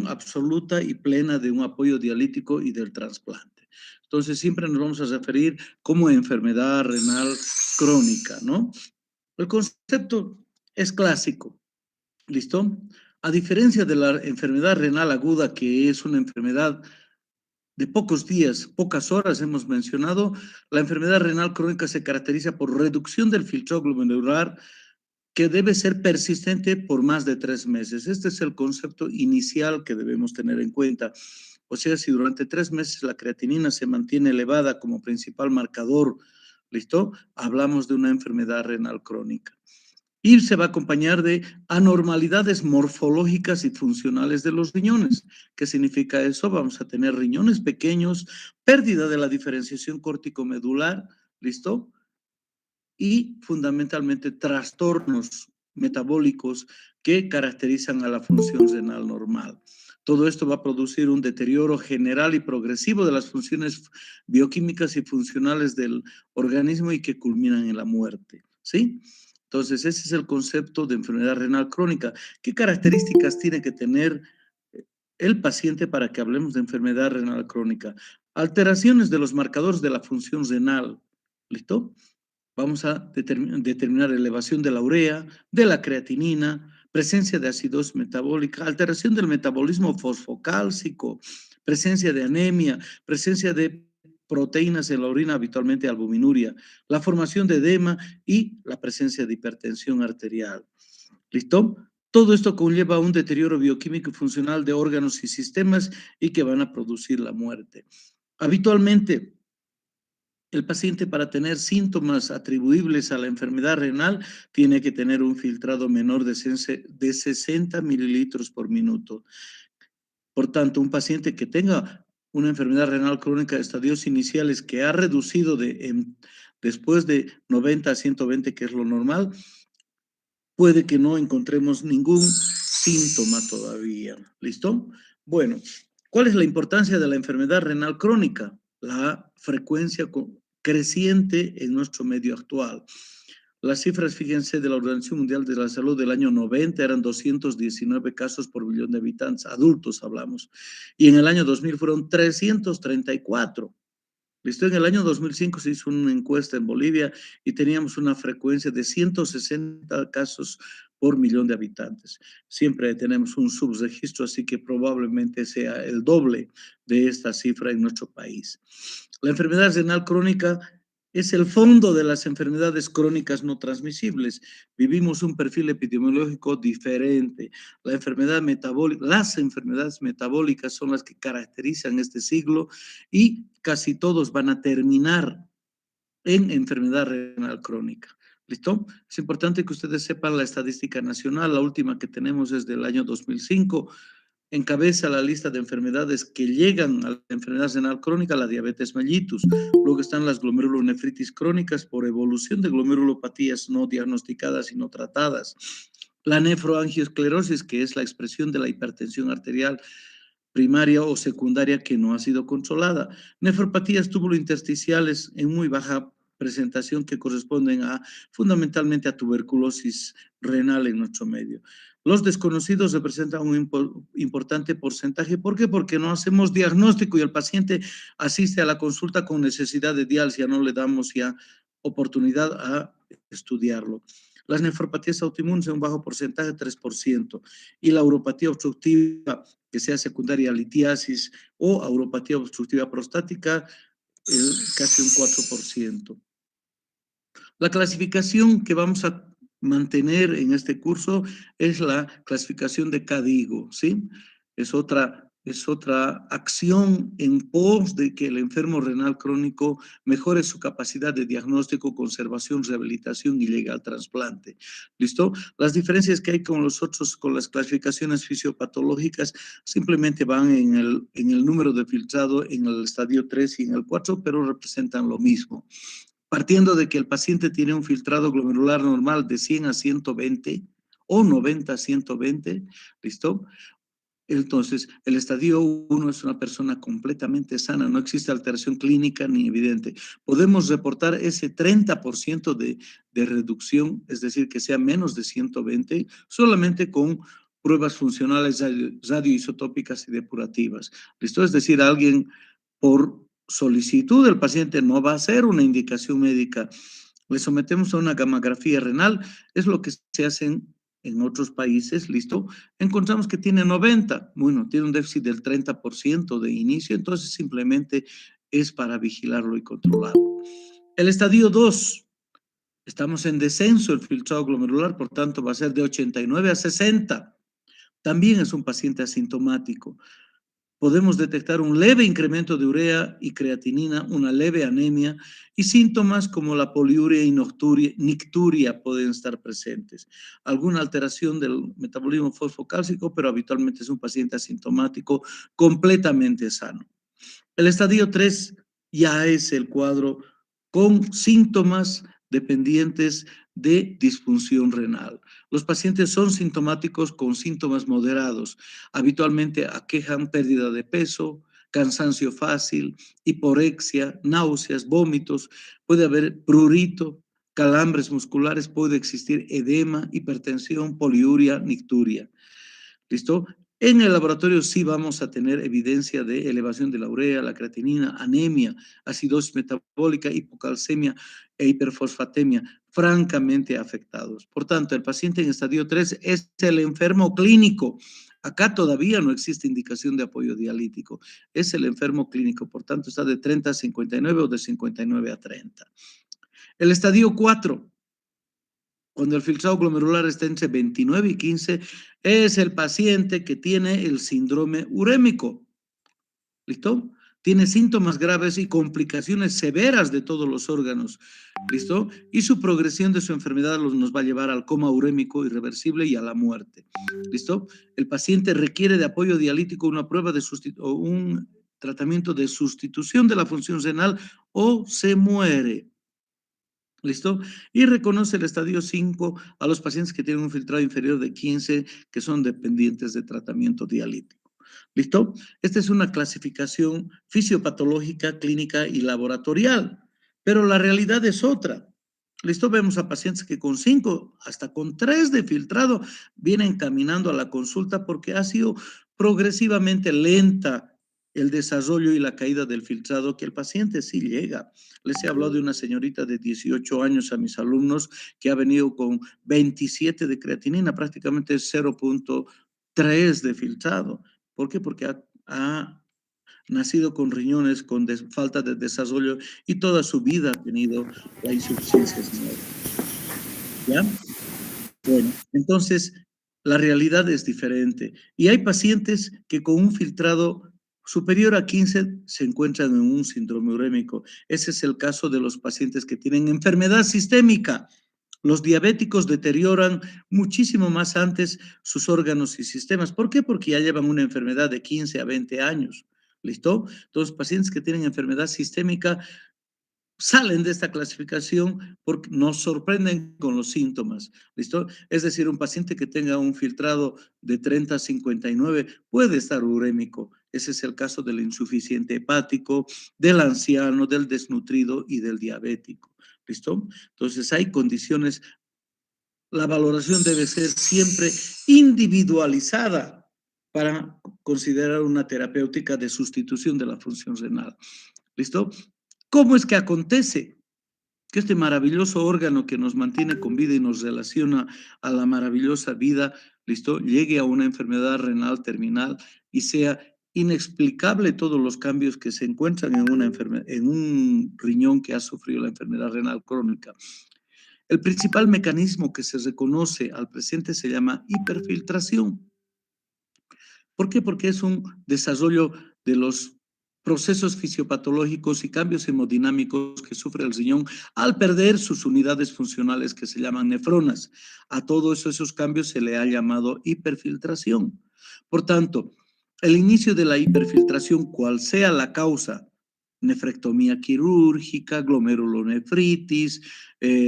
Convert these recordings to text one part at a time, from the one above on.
Absoluta y plena de un apoyo dialítico y del trasplante. Entonces, siempre nos vamos a referir como enfermedad renal crónica, ¿no? El concepto es clásico, ¿listo? A diferencia de la enfermedad renal aguda, que es una enfermedad de pocos días, pocas horas hemos mencionado, la enfermedad renal crónica se caracteriza por reducción del filtrado glomerular que debe ser persistente por más de 3 meses. Este es el concepto inicial que debemos tener en cuenta. O sea, si durante 3 meses la creatinina se mantiene elevada como principal marcador, ¿listo? Hablamos de una enfermedad renal crónica. Y se va a acompañar de anormalidades morfológicas y funcionales de los riñones. ¿Qué significa eso? Vamos a tener riñones pequeños, pérdida de la diferenciación córtico-medular, ¿listo? Y fundamentalmente trastornos metabólicos que caracterizan a la función renal normal. Todo esto va a producir un deterioro general y progresivo de las funciones bioquímicas y funcionales del organismo y que culminan en la muerte, ¿sí? Entonces, ese es el concepto de enfermedad renal crónica. ¿Qué características tiene que tener el paciente para que hablemos de enfermedad renal crónica? Alteraciones de los marcadores de la función renal, ¿listo? Vamos a determinar elevación de la urea, de la creatinina, presencia de acidosis metabólica, alteración del metabolismo fosfocálcico, presencia de anemia, presencia de proteínas en la orina, habitualmente albuminuria, la formación de edema y la presencia de hipertensión arterial. ¿Listo? Todo esto conlleva un deterioro bioquímico y funcional de órganos y sistemas y que van a producir la muerte. Habitualmente, el paciente, para tener síntomas atribuibles a la enfermedad renal, tiene que tener un filtrado menor de 60 mililitros por minuto. Por tanto, un paciente que tenga una enfermedad renal crónica de estadios iniciales que ha reducido después de 90 a 120, que es lo normal, puede que no encontremos ningún síntoma todavía. ¿Listo? Bueno, ¿cuál es la importancia de la enfermedad renal crónica? La frecuencia creciente en nuestro medio actual. Las cifras, fíjense, de la Organización Mundial de la Salud del año 90 eran 219 casos por millón de habitantes, adultos hablamos, y en el año 2000 fueron 334. ¿Listo? En el año 2005 se hizo una encuesta en Bolivia y teníamos una frecuencia de 160 casos por millón de habitantes. Siempre tenemos un subregistro, así que probablemente sea el doble de esta cifra en nuestro país. La enfermedad renal crónica es el fondo de las enfermedades crónicas no transmisibles. Vivimos un perfil epidemiológico diferente. La enfermedad metabólica, las enfermedades metabólicas son las que caracterizan este siglo y casi todos van a terminar en enfermedad renal crónica. ¿Listo? Es importante que ustedes sepan la estadística nacional. La última que tenemos es del año 2005. Encabeza la lista de enfermedades que llegan a la enfermedad renal crónica, la diabetes mellitus. Luego están las glomerulonefritis crónicas por evolución de glomerulopatías no diagnosticadas y no tratadas. La nefroangiosclerosis, que es la expresión de la hipertensión arterial primaria o secundaria que no ha sido controlada. Nefropatías túbulo-intersticiales en muy baja presentación que corresponden fundamentalmente a tuberculosis renal en nuestro medio. Los desconocidos representan un importante porcentaje. ¿Por qué? Porque no hacemos diagnóstico y el paciente asiste a la consulta con necesidad de diálisis, ya no le damos ya oportunidad a estudiarlo. Las nefropatías autoinmunes en un bajo porcentaje, 3%, y la uropatía obstructiva, que sea secundaria a litiasis o a uropatía obstructiva prostática, casi un 4%. La clasificación que vamos a mantener en este curso es la clasificación de CADIGO, ¿sí? Es otra acción en pos de que el enfermo renal crónico mejore su capacidad de diagnóstico, conservación, rehabilitación y llegue al trasplante. ¿Listo? Las diferencias que hay con las clasificaciones fisiopatológicas simplemente van en el número de filtrado en el estadio 3 y en el 4, pero representan lo mismo. Partiendo de que el paciente tiene un filtrado glomerular normal de 100 a 120 o 90 a 120, ¿listo? Entonces, el estadio 1 es una persona completamente sana, no existe alteración clínica ni evidente. Podemos reportar ese 30% de reducción, es decir, que sea menos de 120, solamente con pruebas funcionales radioisotópicas y depurativas. ¿Listo? Es decir, alguien por solicitud del paciente no va a hacer una indicación médica. Le sometemos a una gamografía renal, es lo que se hace en otros países, ¿listo? Encontramos que tiene 90, bueno, tiene un déficit del 30% de inicio, entonces simplemente es para vigilarlo y controlarlo. El estadio 2, estamos en descenso, el filtrado glomerular, por tanto va a ser de 89 a 60. También es un paciente asintomático. Podemos detectar un leve incremento de urea y creatinina, una leve anemia y síntomas como la poliuria y nicturia pueden estar presentes. Alguna alteración del metabolismo fosfocálcico, pero habitualmente es un paciente asintomático completamente sano. El estadio 3 ya es el cuadro con síntomas dependientes de disfunción renal. Los pacientes son sintomáticos con síntomas moderados. Habitualmente aquejan pérdida de peso, cansancio fácil, hiporexia, náuseas, vómitos, puede haber prurito, calambres musculares, puede existir edema, hipertensión, poliuria, nicturia. ¿Listo? En el laboratorio sí vamos a tener evidencia de elevación de la urea, la creatinina, anemia, acidosis metabólica, hipocalcemia e hiperfosfatemia, francamente afectados. Por tanto, el paciente en estadio 3 es el enfermo clínico. Acá todavía no existe indicación de apoyo dialítico. Es el enfermo clínico, por tanto, está de 30 a 59 o de 59 a 30. El estadio 4, cuando el filtrado glomerular está entre 29 y 15, es el paciente que tiene el síndrome urémico. ¿Listo? Tiene síntomas graves y complicaciones severas de todos los órganos. ¿Listo? Y su progresión de su enfermedad nos va a llevar al coma urémico irreversible y a la muerte. ¿Listo? El paciente requiere de apoyo dialítico, una prueba de o un tratamiento de sustitución de la función renal o se muere. ¿Listo? Y reconoce el estadio 5 a los pacientes que tienen un filtrado inferior de 15 que son dependientes de tratamiento dialítico. ¿Listo? Esta es una clasificación fisiopatológica, clínica y laboratorial, pero la realidad es otra. ¿Listo? Vemos a pacientes que con 5 hasta con 3 de filtrado vienen caminando a la consulta porque ha sido progresivamente lenta el desarrollo y la caída del filtrado, que el paciente sí llega. Les he hablado de una señorita de 18 años a mis alumnos que ha venido con 27 de creatinina, prácticamente 0.3 de filtrado. ¿Por qué? Porque ha nacido con riñones, con falta de desarrollo y toda su vida ha tenido la insuficiencia renal. ¿Ya? Bueno, entonces la realidad es diferente y hay pacientes que con un filtrado superior a 15 se encuentran en un síndrome urémico. Ese es el caso de los pacientes que tienen enfermedad sistémica. Los diabéticos deterioran muchísimo más antes sus órganos y sistemas. ¿Por qué? Porque ya llevan una enfermedad de 15 a 20 años. ¿Listo? Entonces, pacientes que tienen enfermedad sistémica salen de esta clasificación porque nos sorprenden con los síntomas, ¿listo? Es decir, un paciente que tenga un filtrado de 30 a 59 puede estar urémico. Ese es el caso del insuficiente hepático, del anciano, del desnutrido y del diabético, ¿listo? Entonces hay condiciones, la valoración debe ser siempre individualizada para considerar una terapéutica de sustitución de la función renal, ¿listo? ¿Cómo es que acontece que este maravilloso órgano que nos mantiene con vida y nos relaciona a la maravillosa vida, listo, llegue a una enfermedad renal terminal y sea inexplicable todos los cambios que se encuentran en un riñón que ha sufrido la enfermedad renal crónica? El principal mecanismo que se reconoce al presente se llama hiperfiltración. ¿Por qué? Porque es un desarrollo de los procesos fisiopatológicos y cambios hemodinámicos que sufre el riñón al perder sus unidades funcionales que se llaman nefronas. A todos esos cambios se le ha llamado hiperfiltración. Por tanto, el inicio de la hiperfiltración, cual sea la causa, nefrectomía quirúrgica, glomerulonefritis,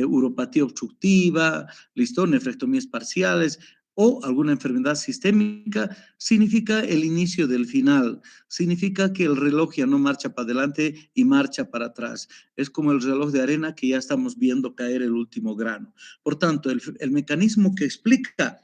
uropatía obstructiva, listo, nefrectomías parciales, o alguna enfermedad sistémica, significa el inicio del final, significa que el reloj ya no marcha para adelante y marcha para atrás. Es como el reloj de arena que ya estamos viendo caer el último grano. Por tanto, el mecanismo que explica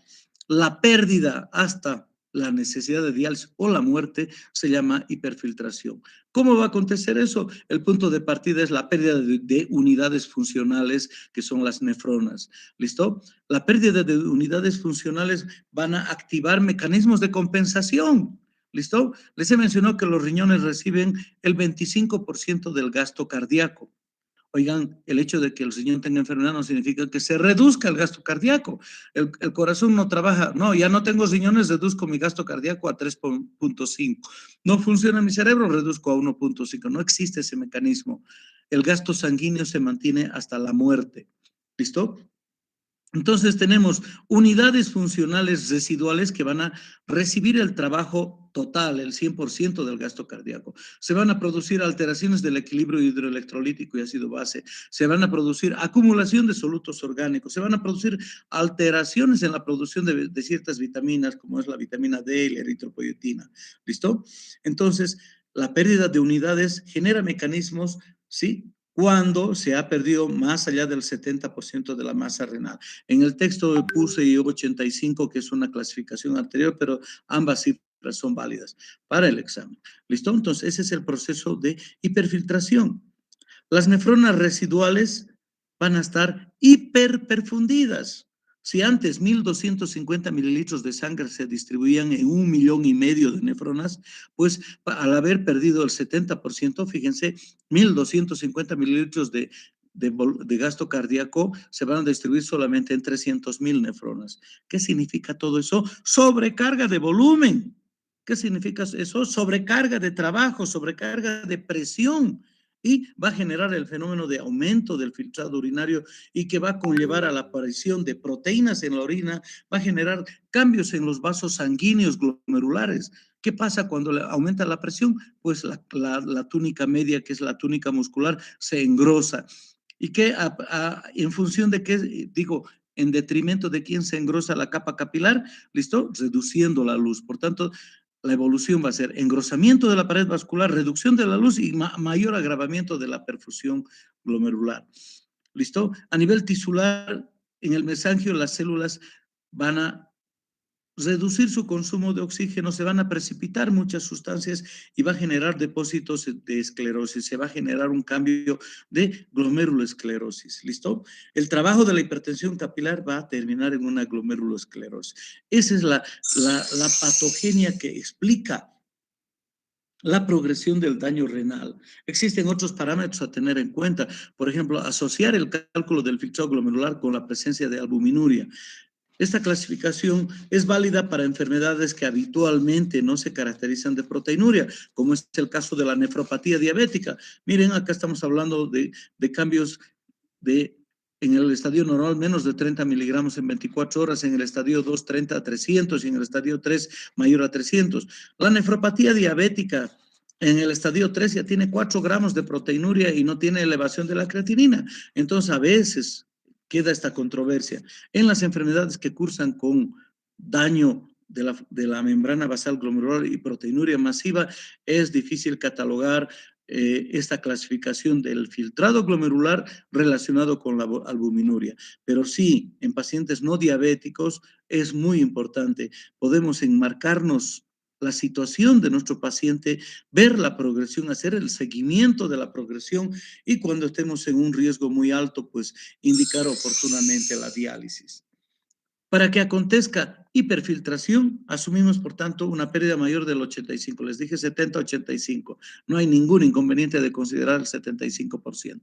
La pérdida hasta la necesidad de diálisis o la muerte se llama hiperfiltración. ¿Cómo va a acontecer eso? El punto de partida es la pérdida de unidades funcionales, que son las nefronas. ¿Listo? La pérdida de unidades funcionales van a activar mecanismos de compensación. ¿Listo? Les he mencionado que los riñones reciben el 25% del gasto cardíaco. Oigan, el hecho de que el riñón tenga enfermedad no significa que se reduzca el gasto cardíaco. El corazón no trabaja, no, ya no tengo riñones, reduzco mi gasto cardíaco a 3.5. No funciona mi cerebro, reduzco a 1.5. No existe ese mecanismo. El gasto sanguíneo se mantiene hasta la muerte. ¿Listo? Entonces tenemos unidades funcionales residuales que van a recibir el trabajo total, el 100% del gasto cardíaco. Se van a producir alteraciones del equilibrio hidroelectrolítico y ácido base. Se van a producir acumulación de solutos orgánicos. Se van a producir alteraciones en la producción de ciertas vitaminas, como es la vitamina D y la eritropoyetina. ¿Listo? Entonces, la pérdida de unidades genera mecanismos, ¿sí?, cuando se ha perdido más allá del 70% de la masa renal. En el texto puse 85, que es una clasificación anterior, pero ambas cifras son válidas para el examen. ¿Listo? Entonces, ese es el proceso de hiperfiltración. Las nefronas residuales van a estar hiperperfundidas. Si antes 1.250 mililitros de sangre se distribuían en 1,5 millones de nefronas, pues al haber perdido el 70%, fíjense, 1.250 mililitros de gasto cardíaco se van a distribuir solamente en 300,000 nefronas. ¿Qué significa todo eso? Sobrecarga de volumen. ¿Qué significa eso? Sobrecarga de trabajo, sobrecarga de presión, y va a generar el fenómeno de aumento del filtrado urinario y que va a conllevar a la aparición de proteínas en la orina, va a generar cambios en los vasos sanguíneos glomerulares. ¿Qué pasa cuando aumenta la presión? Pues la túnica media, que es la túnica muscular, se engrosa. ¿Y qué? ¿En función de qué? Digo, en detrimento de quién se engrosa la capa capilar, ¿listo? Reduciendo la luz. Por tanto, la evolución va a ser engrosamiento de la pared vascular, reducción de la luz y mayor agravamiento de la perfusión glomerular. ¿Listo? A nivel tisular, en el mesangio las células van a reducir su consumo de oxígeno, se van a precipitar muchas sustancias y va a generar depósitos de esclerosis, se va a generar un cambio de glomerulosclerosis, ¿listo? El trabajo de la hipertensión capilar va a terminar en una glomerulosclerosis. Esa es la patogenia que explica la progresión del daño renal. Existen otros parámetros a tener en cuenta, por ejemplo, asociar el cálculo del filtrado glomerular con la presencia de albuminuria. Esta clasificación es válida para enfermedades que habitualmente no se caracterizan de proteinuria, como es el caso de la nefropatía diabética. Miren, acá estamos hablando de cambios en el estadio normal, menos de 30 miligramos en 24 horas, en el estadio 2, 30 a 300, y en el estadio 3, mayor a 300. La nefropatía diabética, en el estadio 3 ya tiene 4 gramos de proteinuria y no tiene elevación de la creatinina. Entonces, a veces queda esta controversia. En las enfermedades que cursan con daño de la membrana basal glomerular y proteinuria masiva, es difícil catalogar esta clasificación del filtrado glomerular relacionado con la albuminuria. Pero sí, en pacientes no diabéticos es muy importante. Podemos enmarcarnos la situación de nuestro paciente, ver la progresión, hacer el seguimiento de la progresión, y cuando estemos en un riesgo muy alto, pues indicar oportunamente la diálisis. Para que acontezca hiperfiltración, asumimos, por tanto, una pérdida mayor del 85. Les dije 70-85. No hay ningún inconveniente de considerar el 75%.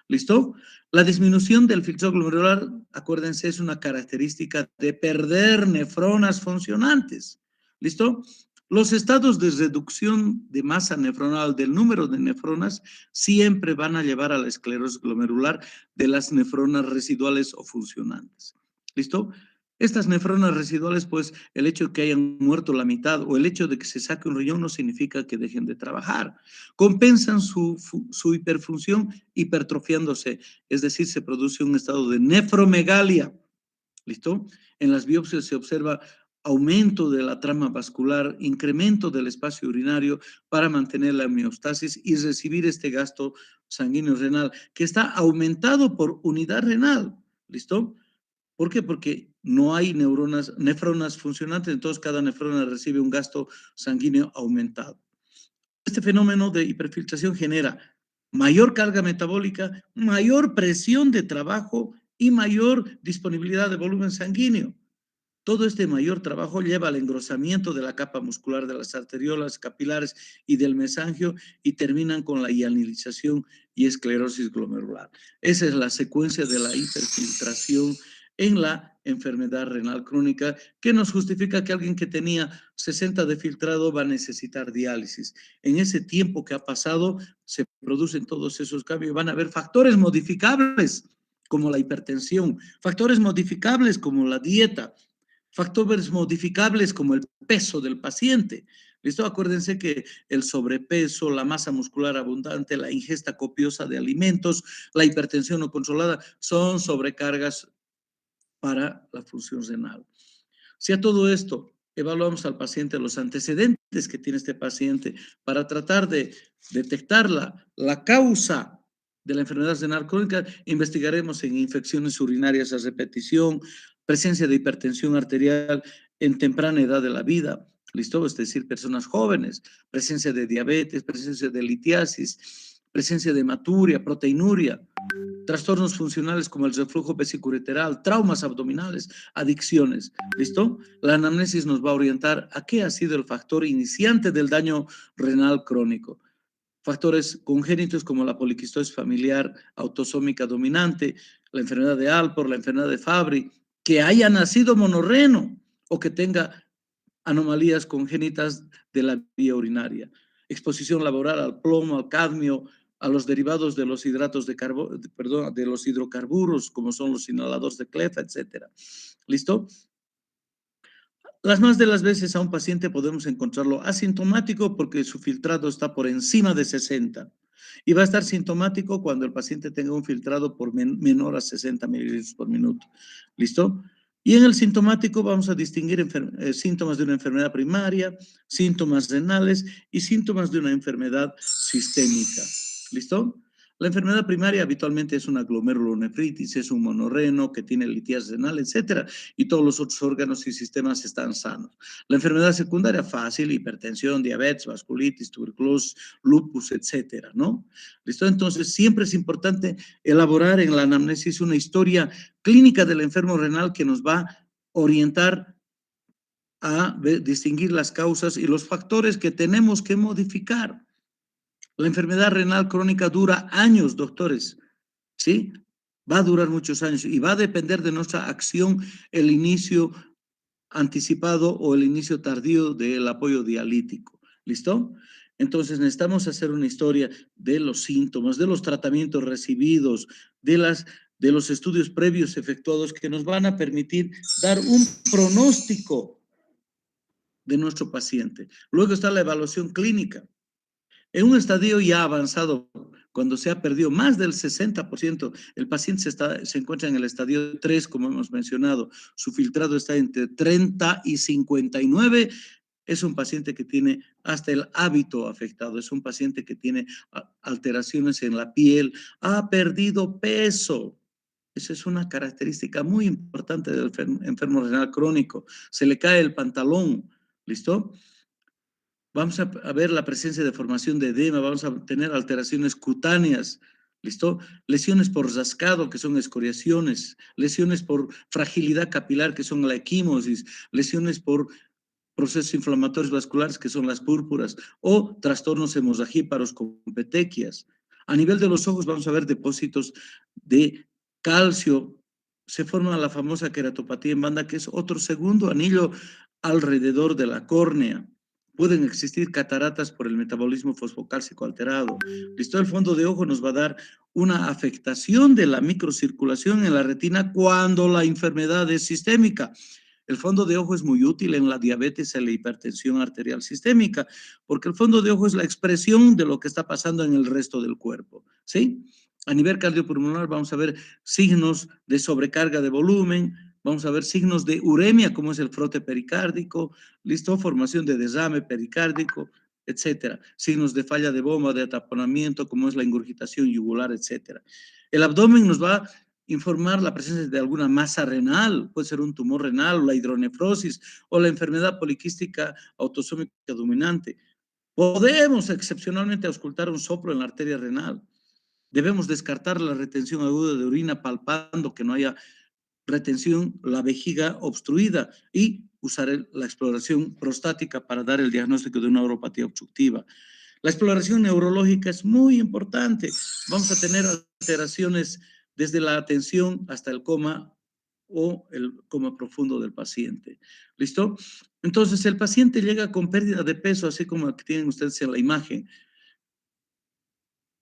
¿Listo? La disminución del filtrado glomerular, acuérdense, es una característica de perder nefronas funcionantes. ¿Listo? Los estados de reducción de masa nefronal, del número de nefronas, siempre van a llevar a la esclerosis glomerular de las nefronas residuales o funcionantes. ¿Listo? Estas nefronas residuales, pues el hecho de que hayan muerto la mitad o el hecho de que se saque un riñón no significa que dejen de trabajar. Compensan su hiperfunción hipertrofiándose, es decir, se produce un estado de nefromegalia. ¿Listo? En las biopsias se observa aumento de la trama vascular, incremento del espacio urinario para mantener la homeostasis y recibir este gasto sanguíneo renal que está aumentado por unidad renal. ¿Listo? ¿Por qué? Porque no hay nefronas funcionantes, entonces cada nefrona recibe un gasto sanguíneo aumentado. Este fenómeno de hiperfiltración genera mayor carga metabólica, mayor presión de trabajo y mayor disponibilidad de volumen sanguíneo. Todo este mayor trabajo lleva al engrosamiento de la capa muscular de las arteriolas capilares y del mesangio y terminan con la hialinización y esclerosis glomerular. Esa es la secuencia de la hiperfiltración en la enfermedad renal crónica que nos justifica que alguien que tenía 60 de filtrado va a necesitar diálisis. En ese tiempo que ha pasado se producen todos esos cambios. Van a haber factores modificables como la hipertensión, factores modificables como la dieta, factores modificables como el peso del paciente. ¿Listo? Acuérdense que el sobrepeso, la masa muscular abundante, la ingesta copiosa de alimentos, la hipertensión no controlada son sobrecargas para la función renal. Si a todo esto evaluamos al paciente, los antecedentes que tiene este paciente para tratar de detectar la causa de la enfermedad renal crónica, investigaremos en infecciones urinarias a repetición, presencia de hipertensión arterial en temprana edad de la vida, ¿listo? Es decir, personas jóvenes, presencia de diabetes, presencia de litiasis, presencia de hematuria, proteinuria, trastornos funcionales como el reflujo vesicureteral, traumas abdominales, adicciones. ¿Listo? La anamnesis nos va a orientar a qué ha sido el factor iniciante del daño renal crónico. Factores congénitos como la poliquistosis familiar autosómica dominante, la enfermedad de Alport, la enfermedad de Fabry, que haya nacido monorreno o que tenga anomalías congénitas de la vía urinaria. Exposición laboral al plomo, al cadmio, a los derivados de los hidratos de carbono, perdón, de los hidrocarburos, como son los inhaladores de clefa, etcétera. ¿Listo? Las más de las veces a un paciente podemos encontrarlo asintomático porque su filtrado está por encima de 60 y va a estar sintomático cuando el paciente tenga un filtrado por menor a 60 mililitros por minuto. ¿Listo? Y en el sintomático vamos a distinguir síntomas de una enfermedad primaria, síntomas renales y síntomas de una enfermedad sistémica. ¿Listo? La enfermedad primaria habitualmente es una glomerulonefritis, es un monorreno que tiene litiasis renal, etcétera, y todos los otros órganos y sistemas están sanos. La enfermedad secundaria fácil, hipertensión, diabetes, vasculitis, tuberculosis, lupus, etcétera, ¿no? ¿Listo? Entonces, siempre es importante elaborar en la anamnesis una historia clínica del enfermo renal que nos va a orientar a distinguir las causas y los factores que tenemos que modificar. La enfermedad renal crónica dura años, doctores, ¿sí? Va a durar muchos años y va a depender de nuestra acción el inicio anticipado o el inicio tardío del apoyo dialítico. ¿Listo? Entonces necesitamos hacer una historia de los síntomas, de los tratamientos recibidos, de los estudios previos efectuados que nos van a permitir dar un pronóstico de nuestro paciente. Luego está la evaluación clínica. En un estadio ya avanzado, cuando se ha perdido más del 60%, el paciente se encuentra en el estadio 3, como hemos mencionado, su filtrado está entre 30 y 59, es un paciente que tiene hasta el hábito afectado, es un paciente que tiene alteraciones en la piel, ha perdido peso. Esa es una característica muy importante del enfermo renal crónico. Se le cae el pantalón, ¿listo? Vamos a ver la presencia de formación de edema, vamos a tener alteraciones cutáneas, ¿listo? Lesiones por rascado, que son escoriaciones, lesiones por fragilidad capilar, que son la equimosis, lesiones por procesos inflamatorios vasculares, que son las púrpuras, o trastornos hemorragíparos con petequias. A nivel de los ojos vamos a ver depósitos de calcio, se forma la famosa queratopatía en banda, que es otro segundo anillo alrededor de la córnea. Pueden existir cataratas por el metabolismo fosfocálcico alterado. ¿Listo? El fondo de ojo nos va a dar una afectación de la microcirculación en la retina cuando la enfermedad es sistémica. El fondo de ojo es muy útil en la diabetes y la hipertensión arterial sistémica, porque el fondo de ojo es la expresión de lo que está pasando en el resto del cuerpo, ¿sí? A nivel cardiopulmonar vamos a ver signos de sobrecarga de volumen, vamos a ver signos de uremia, como es el frote pericárdico, listo, formación de derrame pericárdico, etcétera. Signos de falla de bomba, de ataponamiento, como es la ingurgitación yugular, etcétera. El abdomen nos va a informar la presencia de alguna masa renal, puede ser un tumor renal o la hidronefrosis o la enfermedad poliquística autosómica dominante. Podemos excepcionalmente auscultar un soplo en la arteria renal. Debemos descartar la retención aguda de orina palpando que no haya retención, la vejiga obstruida y usar la exploración prostática para dar el diagnóstico de una uropatía obstructiva. La exploración neurológica es muy importante. Vamos a tener alteraciones desde la atención hasta el coma o el coma profundo del paciente. ¿Listo? Entonces, el paciente llega con pérdida de peso, así como que tienen ustedes en la imagen.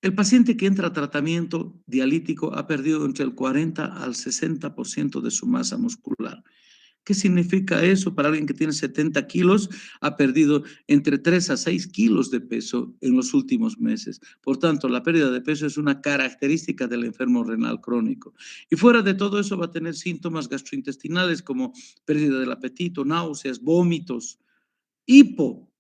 El paciente que entra a tratamiento dialítico ha perdido entre el 40 al 60% de su masa muscular. ¿Qué significa eso? Para alguien que tiene 70 kilos, ha perdido entre 3 a 6 kilos de peso en los últimos meses. Por tanto, la pérdida de peso es una característica del enfermo renal crónico. Y fuera de todo eso va a tener síntomas gastrointestinales como pérdida del apetito, náuseas, vómitos, hipo,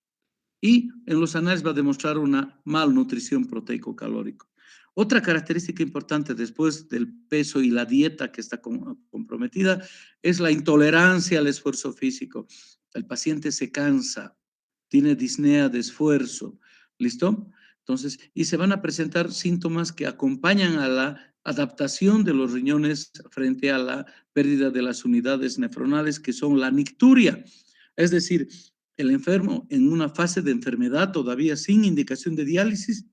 y en los análisis va a demostrar una malnutrición proteico-calórica. Otra característica importante después del peso y la dieta que está comprometida es la intolerancia al esfuerzo físico. El paciente se cansa, tiene disnea de esfuerzo, ¿listo? Entonces, y se van a presentar síntomas que acompañan a la adaptación de los riñones frente a la pérdida de las unidades nefronales, que son la nicturia. Es decir, el enfermo en una fase de enfermedad todavía sin indicación de diálisis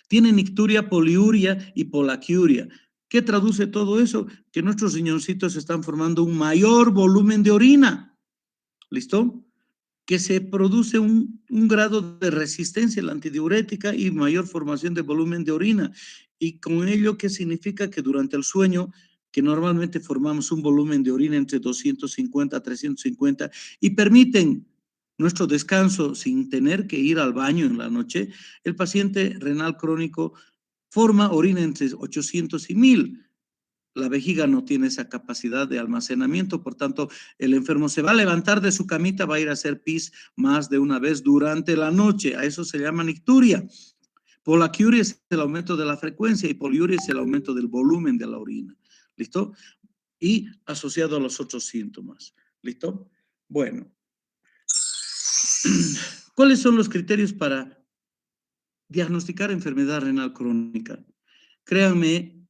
tiene nicturia, poliuria y polaquiuria. ¿Qué traduce todo eso? Que nuestros riñoncitos están formando un mayor volumen de orina. ¿Listo? Que se produce un grado de resistencia a la antidiurética y mayor formación de volumen de orina. Y con ello, ¿qué significa? Que durante el sueño, que normalmente formamos un volumen de orina entre 250 a 350 y permiten nuestro descanso sin tener que ir al baño en la noche, el paciente renal crónico forma orina entre 800 y 1000. La vejiga no tiene esa capacidad de almacenamiento, por tanto, el enfermo se va a levantar de su camita, va a ir a hacer pis más de una vez durante la noche. A eso se llama nicturia. Polaquiuria es el aumento de la frecuencia y poliuria es el aumento del volumen de la orina. ¿Listo? Y asociado a los otros síntomas. ¿Listo? Bueno. ¿Cuáles son los criterios para diagnosticar enfermedad renal crónica? Créanme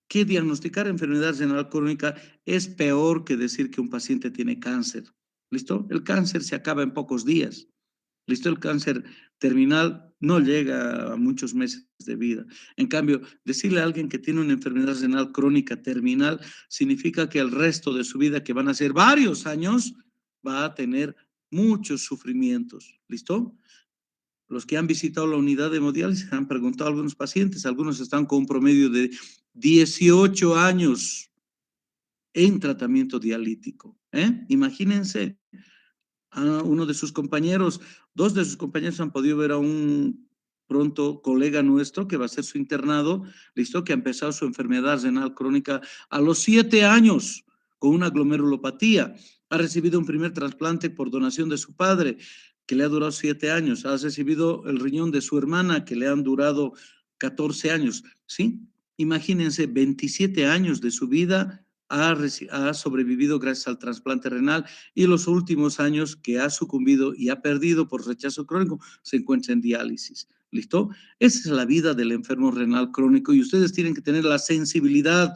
que diagnosticar enfermedad renal crónica es peor que decir que un paciente tiene cáncer. ¿Listo? El cáncer se acaba en pocos días. ¿Listo? El cáncer terminal no llega a muchos meses de vida. En cambio, decirle a alguien que tiene una enfermedad renal crónica terminal significa que el resto de su vida, que van a ser varios años, va a tener muchos sufrimientos. ¿Listo? Los que han visitado la unidad de hemodiálisis han preguntado a algunos pacientes, algunos están con un promedio de 18 años en tratamiento dialítico. Imagínense, a uno de sus compañeros, dos de sus compañeros han podido ver a un pronto colega nuestro que va a hacer su internado, listo, que ha empezado su enfermedad renal crónica a los 7 años con una glomerulopatía. Ha recibido un primer trasplante por donación de su padre, que le ha durado 7 años. Ha recibido el riñón de su hermana, que le han durado 14 años, ¿sí? Imagínense, 27 años de su vida ha sobrevivido gracias al trasplante renal y los últimos años que ha sucumbido y ha perdido por rechazo crónico se encuentra en diálisis. ¿Listo? Esa es la vida del enfermo renal crónico y ustedes tienen que tener la sensibilidad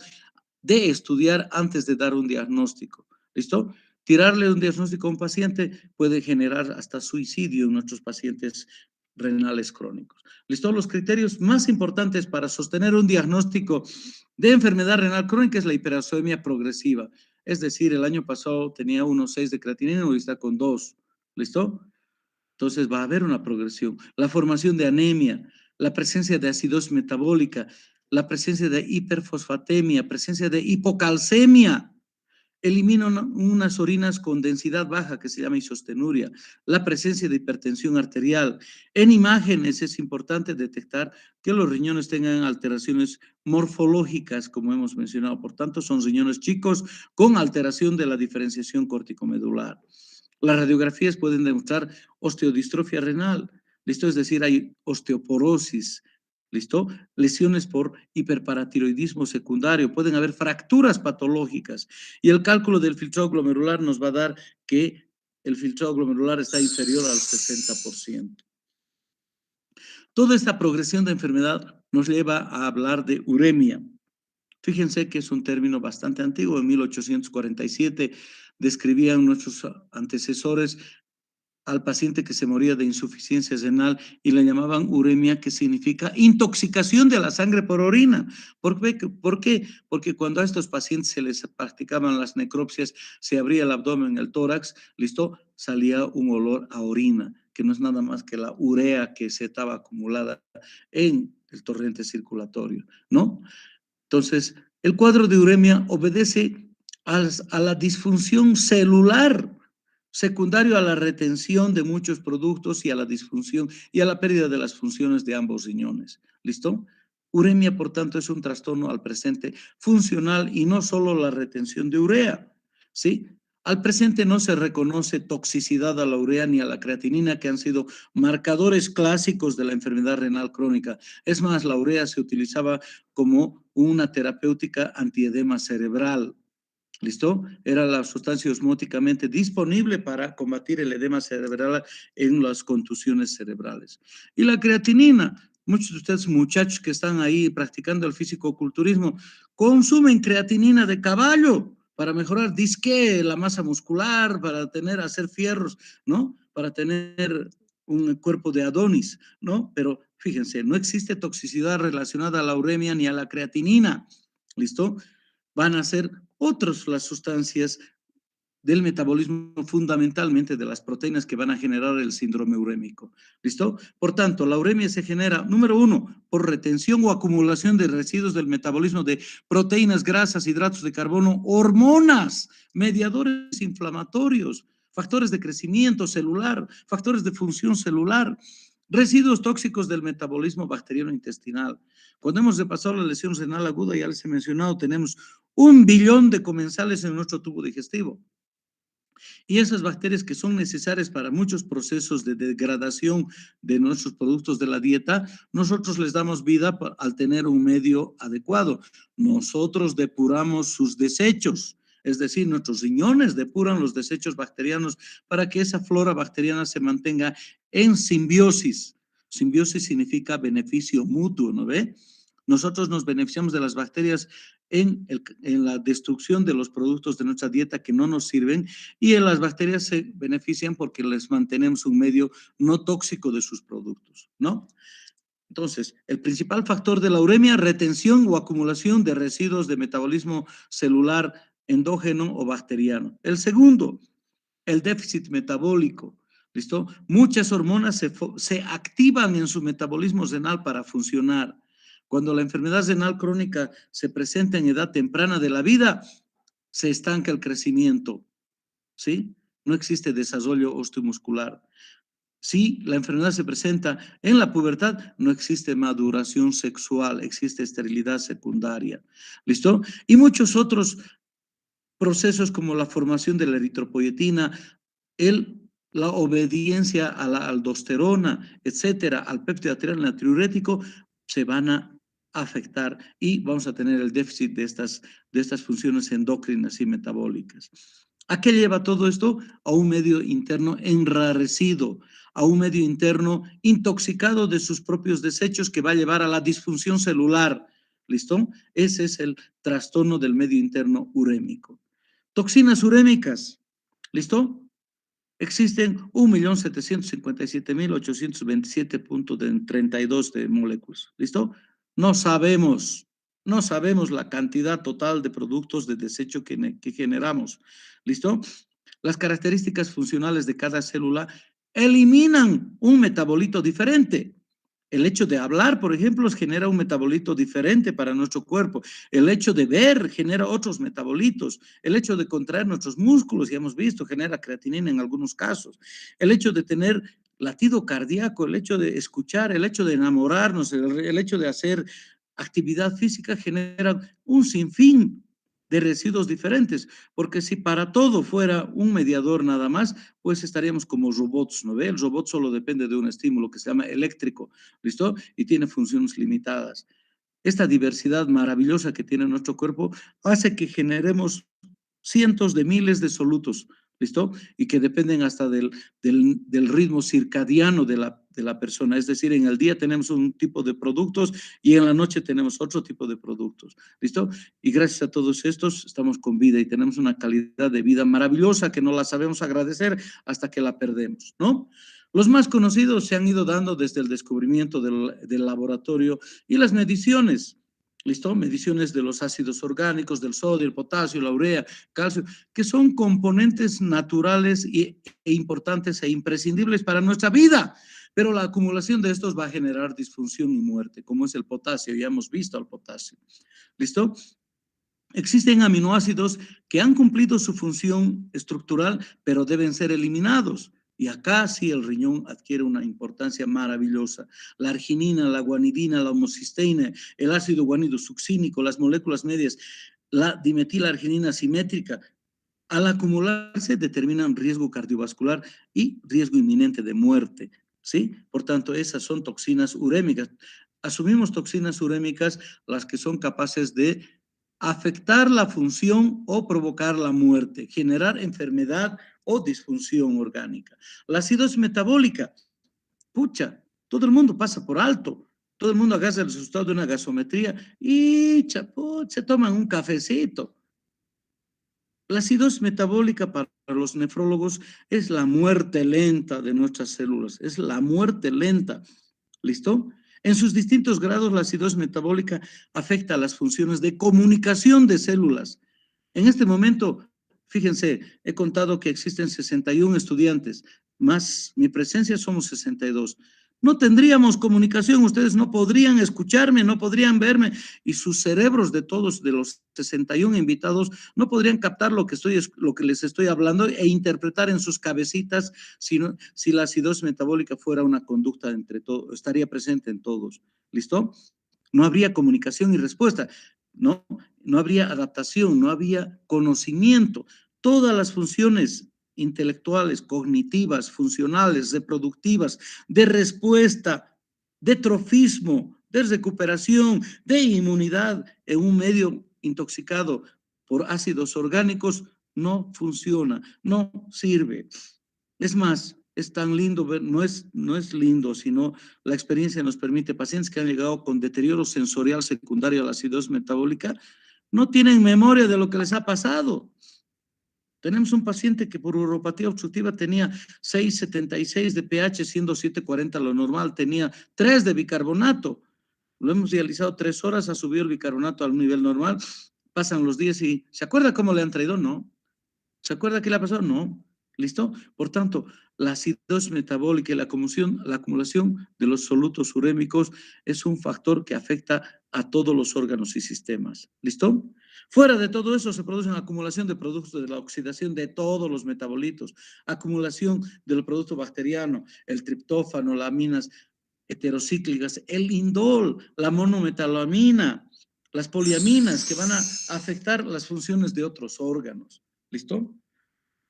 de estudiar antes de dar un diagnóstico. ¿Listo? Tirarle un diagnóstico a un paciente puede generar hasta suicidio en nuestros pacientes renales crónicos. ¿Listo? Los criterios más importantes para sostener un diagnóstico de enfermedad renal crónica es la hiperuricemia progresiva. Es decir, el año pasado tenía 1,6 de creatinina, hoy está con 2. ¿Listo? Entonces va a haber una progresión. La formación de anemia, la presencia de acidosis metabólica, la presencia de hiperfosfatemia, presencia de hipocalcemia. Elimina unas orinas con densidad baja que se llama isostenuria, la presencia de hipertensión arterial. En imágenes es importante detectar que los riñones tengan alteraciones morfológicas, como hemos mencionado. Por tanto, son riñones chicos con alteración de la diferenciación corticomedular. Las radiografías pueden demostrar osteodistrofia renal. ¿Listo? Es decir, hay osteoporosis ¿Listo? Lesiones por hiperparatiroidismo secundario, pueden haber fracturas patológicas y el cálculo del filtrado glomerular nos va a dar que el filtrado glomerular está inferior al 60%. Toda esta progresión de enfermedad nos lleva a hablar de uremia. Fíjense que es un término bastante antiguo, en 1847 describían nuestros antecesores al paciente que se moría de insuficiencia renal y le llamaban uremia, que significa intoxicación de la sangre por orina. ¿Por qué? Porque cuando a estos pacientes se les practicaban las necropsias, se abría el abdomen, el tórax, ¿listo? Salía un olor a orina, que no es nada más que la urea que se estaba acumulada en el torrente circulatorio, ¿no? Entonces, el cuadro de uremia obedece a la disfunción celular, secundario a la retención de muchos productos y a la disfunción y a la pérdida de las funciones de ambos riñones. ¿Listo? Uremia, por tanto, es un trastorno al presente funcional y no solo la retención de urea, ¿sí? Al presente no se reconoce toxicidad a la urea ni a la creatinina, que han sido marcadores clásicos de la enfermedad renal crónica. Es más, la urea se utilizaba como una terapéutica antiedema cerebral. ¿Listo? Era la sustancia osmóticamente disponible para combatir el edema cerebral en las contusiones cerebrales. Y la creatinina, muchos de ustedes muchachos que están ahí practicando el fisicoculturismo, consumen creatinina de caballo para mejorar disque la masa muscular, para hacer fierros, ¿no? Para tener un cuerpo de Adonis, ¿no? Pero fíjense, no existe toxicidad relacionada a la uremia ni a la creatinina, ¿listo? Van a ser otras las sustancias del metabolismo, fundamentalmente de las proteínas que van a generar el síndrome urémico. ¿Listo? Por tanto, la uremia se genera, número uno, por retención o acumulación de residuos del metabolismo de proteínas, grasas, hidratos de carbono, hormonas, mediadores inflamatorios, factores de crecimiento celular, factores de función celular, residuos tóxicos del metabolismo bacteriano intestinal. Cuando hemos repasado la lesión renal aguda, ya les he mencionado, tenemos 1 billón de comensales en nuestro tubo digestivo. Y esas bacterias que son necesarias para muchos procesos de degradación de nuestros productos de la dieta, nosotros les damos vida al tener un medio adecuado. Nosotros depuramos sus desechos, es decir, nuestros riñones depuran los desechos bacterianos para que esa flora bacteriana se mantenga en simbiosis. Simbiosis significa beneficio mutuo, ¿no ve? Nosotros nos beneficiamos de las bacterias en la destrucción de los productos de nuestra dieta que no nos sirven, y en las bacterias se benefician porque les mantenemos un medio no tóxico de sus productos, ¿no? Entonces, el principal factor de la uremia, retención o acumulación de residuos de metabolismo celular endógeno o bacteriano. El segundo, el déficit metabólico. ¿Listo? Muchas hormonas se activan en su metabolismo renal para funcionar. Cuando la enfermedad renal crónica se presenta en edad temprana de la vida, se estanca el crecimiento, ¿sí? No existe desarrollo osteomuscular. Si la enfermedad se presenta en la pubertad, no existe maduración sexual, existe esterilidad secundaria. ¿Listo? Y muchos otros procesos como la formación de la eritropoyetina, la obediencia a la aldosterona, etcétera, al péptido arterial natriurético, se van a afectar y vamos a tener el déficit de estas funciones endocrinas y metabólicas. ¿A qué lleva todo esto? A un medio interno enrarecido, a un medio interno intoxicado de sus propios desechos, que va a llevar a la disfunción celular. ¿Listo? Ese es el trastorno del medio interno urémico. Toxinas urémicas. ¿Listo? Existen 1.757.827.32 de moléculas. ¿Listo? No sabemos la cantidad total de productos de desecho que generamos. ¿Listo? Las características funcionales de cada célula eliminan un metabolito diferente. El hecho de hablar, por ejemplo, genera un metabolito diferente para nuestro cuerpo. El hecho de ver genera otros metabolitos. El hecho de contraer nuestros músculos, ya hemos visto, genera creatinina en algunos casos. El hecho de tener latido cardíaco, el hecho de escuchar, el hecho de enamorarnos, el hecho de hacer actividad física genera un sinfín de residuos diferentes, porque si para todo fuera un mediador nada más, pues estaríamos como robots, ¿no ve? El robot solo depende de un estímulo que se llama eléctrico, ¿listo? Y tiene funciones limitadas. Esta diversidad maravillosa que tiene nuestro cuerpo hace que generemos cientos de miles de solutos, ¿listo? Y que dependen hasta del ritmo circadiano de la persona. Es decir, en el día tenemos un tipo de productos y en la noche tenemos otro tipo de productos, ¿listo? Y gracias a todos estos estamos con vida y tenemos una calidad de vida maravillosa que no la sabemos agradecer hasta que la perdemos, ¿no? Los más conocidos se han ido dando desde el descubrimiento del laboratorio y las mediciones, ¿listo? Mediciones de los ácidos orgánicos, del sodio, el potasio, la urea, calcio, que son componentes naturales e importantes e imprescindibles para nuestra vida. Pero la acumulación de estos va a generar disfunción y muerte, como es el potasio, ya hemos visto el potasio. ¿Listo? Existen aminoácidos que han cumplido su función estructural, pero deben ser eliminados. Y acá sí el riñón adquiere una importancia maravillosa. La arginina, la guanidina, la homocisteína, el ácido guanido succínico, las moléculas medias, la dimetilarginina simétrica, al acumularse determinan riesgo cardiovascular y riesgo inminente de muerte, ¿sí? Por tanto, esas son toxinas urémicas. Asumimos toxinas urémicas las que son capaces de afectar la función o provocar la muerte, generar enfermedad o disfunción orgánica. La acidosis metabólica, pucha, todo el mundo pasa por alto. Todo el mundo agarra el resultado de una gasometría y se toman un cafecito. La acidosis metabólica para los nefrólogos es la muerte lenta de nuestras células, es la muerte lenta. ¿Listo? En sus distintos grados, la acidosis metabólica afecta a las funciones de comunicación de células. En este momento, fíjense, he contado que existen 61 estudiantes, más mi presencia somos 62. No tendríamos comunicación, ustedes no podrían escucharme, no podrían verme y sus cerebros de todos, de los 61 invitados, no podrían captar lo que les estoy hablando e interpretar en sus cabecitas si la acidosis metabólica fuera una conducta entre todos, estaría presente en todos. ¿Listo? No habría comunicación y respuesta, ¿no? No habría adaptación, no había conocimiento. Todas las funciones intelectuales, cognitivas, funcionales, reproductivas, de respuesta, de trofismo, de recuperación, de inmunidad en un medio intoxicado por ácidos orgánicos, no funciona, no sirve. Es más, es tan lindo ver, no es lindo, sino la experiencia nos permite, pacientes que han llegado con deterioro sensorial secundario a la acidosis metabólica, no tienen memoria de lo que les ha pasado. Tenemos un paciente que por uropatía obstructiva tenía 6,76 de pH, siendo 7,40 lo normal, tenía 3 de bicarbonato. Lo hemos dializado 3 horas, ha subido el bicarbonato al nivel normal, pasan los días y ¿se acuerda cómo le han traído? No. ¿Se acuerda qué le ha pasado? No. ¿Listo? Por tanto, la acidosis metabólica y la acumulación de los solutos urémicos es un factor que afecta a todos los órganos y sistemas. ¿Listo? Fuera de todo eso se produce una acumulación de productos de la oxidación de todos los metabolitos, acumulación del producto bacteriano, el triptófano, las aminas heterocíclicas, el indol, la monometaloamina, las poliaminas que van a afectar las funciones de otros órganos. ¿Listo?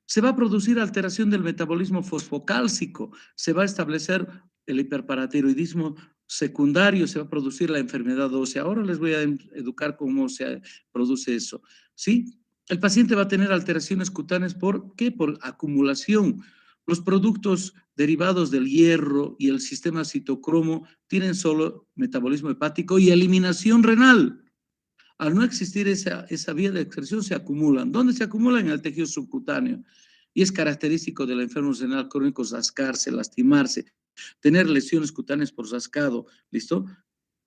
Se va a producir alteración del metabolismo fosfocálcico, se va a establecer el hiperparatiroidismo secundario, se va a producir la enfermedad ósea. Ahora les voy a educar cómo se produce eso, ¿sí? El paciente va a tener alteraciones cutáneas, ¿por qué? Por acumulación. Los productos derivados del hierro y el sistema citocromo tienen solo metabolismo hepático y eliminación renal. Al no existir esa vía de excreción, se acumulan. ¿Dónde se acumulan? En el tejido subcutáneo. Y es característico del enfermo renal crónico rascarse, lastimarse, tener lesiones cutáneas por rascado. ¿Listo?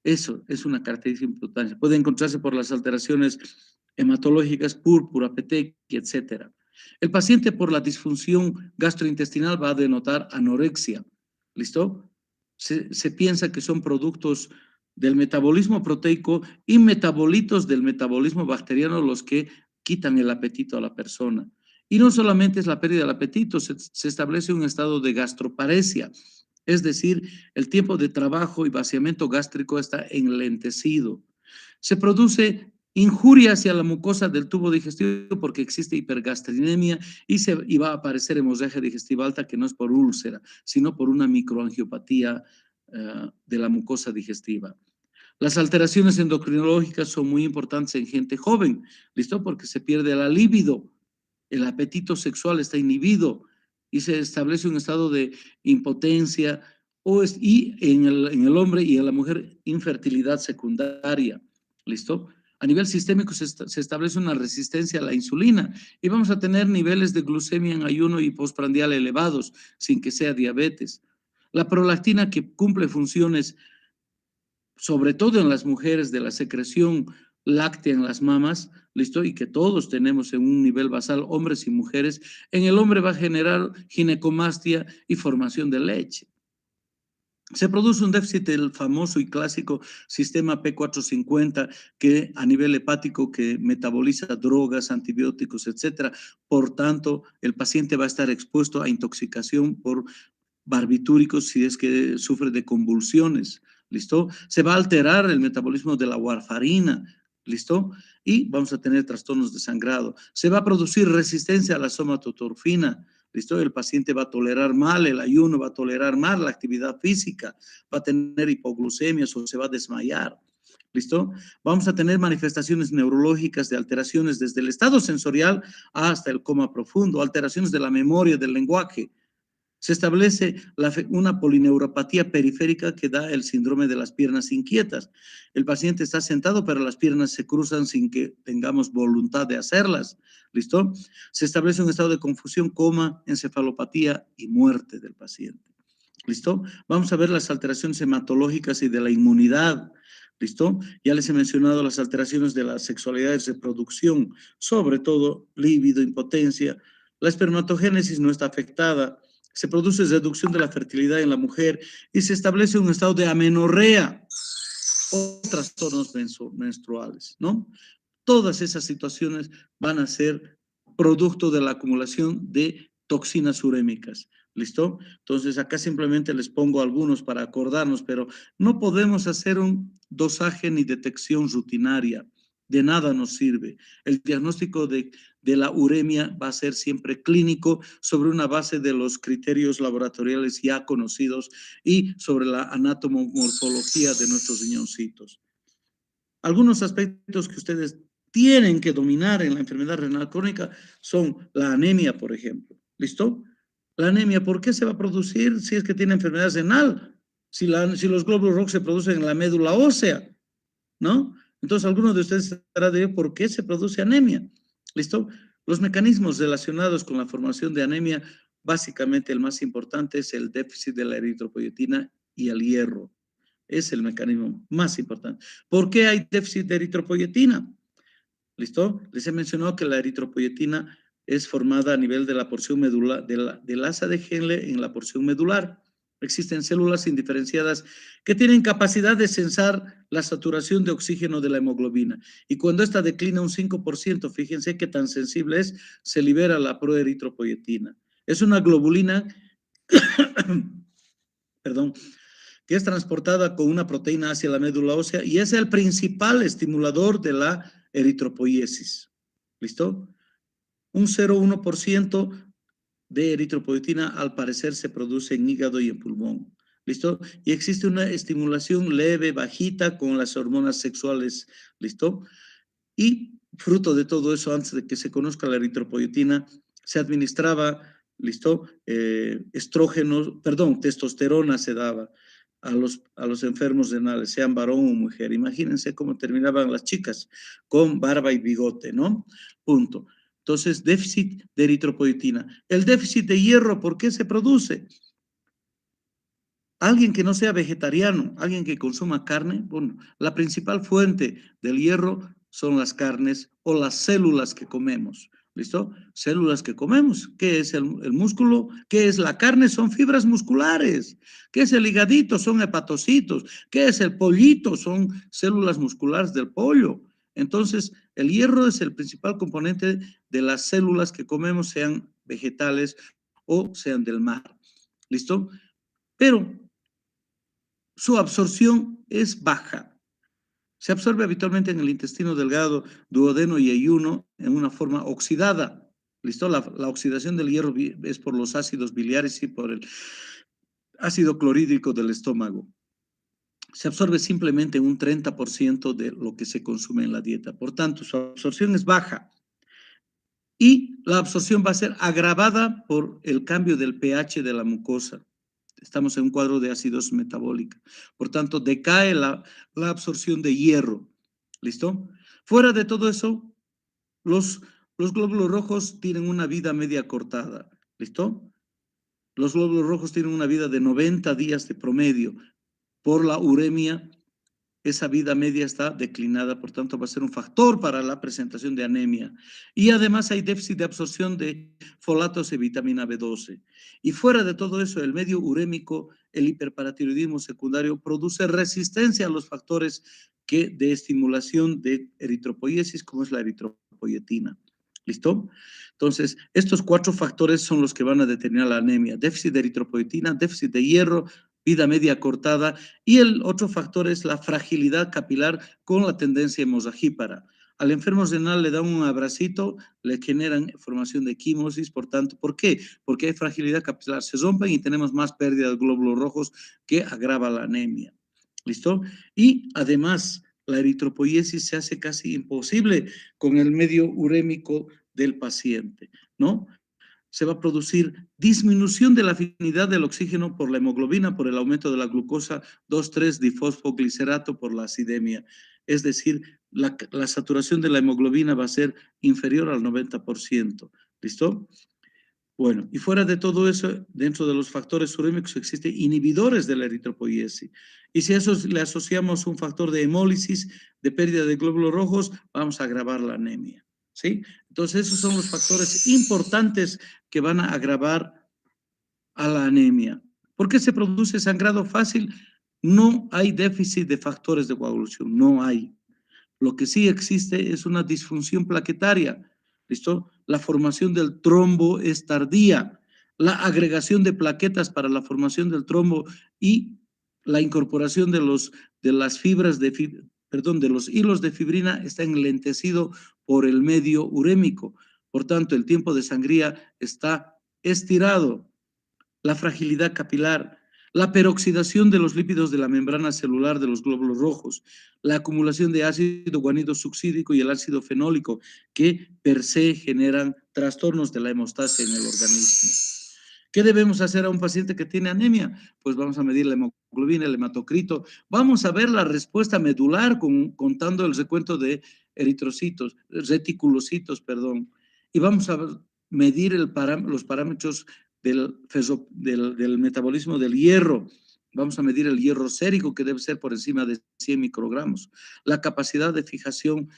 Eso es una característica importante. Puede encontrarse por las alteraciones hematológicas, púrpura, petequia, etc. El paciente por la disfunción gastrointestinal va a denotar anorexia. ¿Listo? Se piensa que son productos del metabolismo proteico y metabolitos del metabolismo bacteriano los que quitan el apetito a la persona. Y no solamente es la pérdida del apetito, se establece un estado de gastroparesia, es decir, el tiempo de trabajo y vaciamiento gástrico está enlentecido. Se produce Injuria hacia la mucosa del tubo digestivo porque existe hipergastrinemia y va a aparecer hemorragia digestiva alta que no es por úlcera, sino por una microangiopatía de la mucosa digestiva. Las alteraciones endocrinológicas son muy importantes en gente joven, ¿listo? Porque se pierde la libido, el apetito sexual está inhibido y se establece un estado de impotencia y en el hombre y en la mujer infertilidad secundaria, ¿listo? A nivel sistémico se establece una resistencia a la insulina y vamos a tener niveles de glucemia en ayuno y postprandial elevados sin que sea diabetes. La prolactina, que cumple funciones sobre todo en las mujeres, de la secreción láctea en las mamas, ¿listo? Y que todos tenemos en un nivel basal, hombres y mujeres, en el hombre va a generar ginecomastia y formación de leche. Se produce un déficit del famoso y clásico sistema P450 que a nivel hepático que metaboliza drogas, antibióticos, etcétera. Por tanto, el paciente va a estar expuesto a intoxicación por barbitúricos si es que sufre de convulsiones, ¿listo? Se va a alterar el metabolismo de la warfarina, ¿listo? Y vamos a tener trastornos de sangrado. Se va a producir resistencia a la somatotorfina, ¿listo? El paciente va a tolerar mal el ayuno, va a tolerar mal la actividad física, va a tener hipoglucemias o se va a desmayar. ¿Listo? Vamos a tener manifestaciones neurológicas de alteraciones desde el estado sensorial hasta el coma profundo, alteraciones de la memoria, del lenguaje. Se establece una polineuropatía periférica que da el síndrome de las piernas inquietas. El paciente está sentado, pero las piernas se cruzan sin que tengamos voluntad de hacerlas. ¿Listo? Se establece un estado de confusión, coma, encefalopatía y muerte del paciente. ¿Listo? Vamos a ver las alteraciones hematológicas y de la inmunidad. ¿Listo? Ya les he mencionado las alteraciones de la sexualidad y reproducción, sobre todo líbido, impotencia. La espermatogénesis no está afectada. Se produce reducción de la fertilidad en la mujer y se establece un estado de amenorrea o trastornos menstruales, ¿no? Todas esas situaciones van a ser producto de la acumulación de toxinas urémicas. ¿Listo? Entonces acá simplemente les pongo algunos para acordarnos, pero no podemos hacer un dosaje ni detección rutinaria. De nada nos sirve. El diagnóstico de la uremia va a ser siempre clínico sobre una base de los criterios laboratoriales ya conocidos y sobre la anatomomorfología de nuestros riñoncitos. Algunos aspectos que ustedes tienen que dominar en la enfermedad renal crónica son la anemia, por ejemplo. ¿Listo? La anemia, ¿por qué se va a producir si es que tiene enfermedad renal? Si los glóbulos rojos se producen en la médula ósea, ¿no? Entonces, algunos de ustedes estarán de por qué se produce anemia. ¿Listo? Los mecanismos relacionados con la formación de anemia, básicamente el más importante es el déficit de la eritropoyetina y el hierro. Es el mecanismo más importante. ¿Por qué hay déficit de eritropoyetina? ¿Listo? Les he mencionado que la eritropoyetina es formada a nivel de la porción medular, del asa de Henle en la porción medular. Existen células indiferenciadas que tienen capacidad de sensar la saturación de oxígeno de la hemoglobina. Y cuando esta declina un 5%, fíjense qué tan sensible es, se libera la proeritropoyetina. Es una globulina, perdón, que es transportada con una proteína hacia la médula ósea y es el principal estimulador de la eritropoiesis. ¿Listo? Un 0,1% de eritropoietina al parecer se produce en hígado y en pulmón. ¿Listo? Y existe una estimulación leve, bajita con las hormonas sexuales. ¿Listo? Y fruto de todo eso, antes de que se conozca la eritropoietina, se administraba, ¿listo? Estrógenos, perdón, testosterona se daba a los enfermos renales, sean varón o mujer. Imagínense cómo terminaban las chicas, con barba y bigote, ¿no? Punto. Entonces, déficit de eritropoietina. El déficit de hierro, ¿por qué se produce? Alguien que no sea vegetariano, alguien que consuma carne, bueno, la principal fuente del hierro son las carnes o las células que comemos. ¿Listo? Células que comemos. ¿Qué es el músculo? ¿Qué es la carne? Son fibras musculares. ¿Qué es el higadito? Son hepatocitos. ¿Qué es el pollito? Son células musculares del pollo. Entonces, el hierro es el principal componente de las células que comemos, sean vegetales o sean del mar. ¿Listo? Pero su absorción es baja. Se absorbe habitualmente en el intestino delgado, duodeno y ayuno en una forma oxidada. ¿Listo? La oxidación del hierro es por los ácidos biliares y por el ácido clorhídrico del estómago. Se absorbe simplemente un 30% de lo que se consume en la dieta. Por tanto, su absorción es baja. Y la absorción va a ser agravada por el cambio del pH de la mucosa. Estamos en un cuadro de acidosis metabólica. Por tanto, decae la absorción de hierro. ¿Listo? Fuera de todo eso, los glóbulos rojos tienen una vida media cortada. ¿Listo? Los glóbulos rojos tienen una vida de 90 días de promedio. Por la uremia, esa vida media está declinada, por tanto va a ser un factor para la presentación de anemia. Y además hay déficit de absorción de folatos y vitamina B12. Y fuera de todo eso, el medio urémico, el hiperparatiroidismo secundario, produce resistencia a los factores de estimulación de eritropoiesis, como es la eritropoietina. ¿Listo? Entonces, estos 4 factores son los que van a determinar la anemia. Déficit de eritropoietina, déficit de hierro, vida media cortada, y el otro factor es la fragilidad capilar con la tendencia hemorragípara. Al enfermo renal le dan un abracito, le generan formación de quimosis, por tanto, ¿por qué? Porque hay fragilidad capilar, se rompen y tenemos más pérdida de glóbulos rojos que agrava la anemia. ¿Listo? Y además, la eritropoiesis se hace casi imposible con el medio urémico del paciente, ¿no? Se va a producir disminución de la afinidad del oxígeno por la hemoglobina, por el aumento de la glucosa 2,3-difosfoglicerato por la acidemia. Es decir, la saturación de la hemoglobina va a ser inferior al 90%. ¿Listo? Bueno, y fuera de todo eso, dentro de los factores urémicos existen inhibidores de la eritropoiesis. Y si a eso le asociamos un factor de hemólisis, de pérdida de glóbulos rojos, vamos a agravar la anemia. ¿Sí? Entonces, esos son los factores importantes que van a agravar a la anemia. ¿Por qué se produce sangrado fácil? No hay déficit de factores de coagulación, no hay. Lo que sí existe es una disfunción plaquetaria. ¿Listo? La formación del trombo es tardía. La agregación de plaquetas para la formación del trombo y la incorporación de las fibras de los hilos de fibrina está enlentecido por el medio urémico. Por tanto, el tiempo de sangría está estirado. La fragilidad capilar, la peroxidación de los lípidos de la membrana celular de los glóbulos rojos, la acumulación de ácido guanidino succídico y el ácido fenólico, que per se generan trastornos de la hemostasia en el organismo. ¿Qué debemos hacer a un paciente que tiene anemia? Pues vamos a medir la hemoglobina, el hematocrito, vamos a ver la respuesta medular contando el recuento de eritrocitos, reticulocitos, perdón, y vamos a medir los parámetros del metabolismo del hierro. Vamos a medir el hierro sérico, que debe ser por encima de 100 microgramos. La capacidad de fijación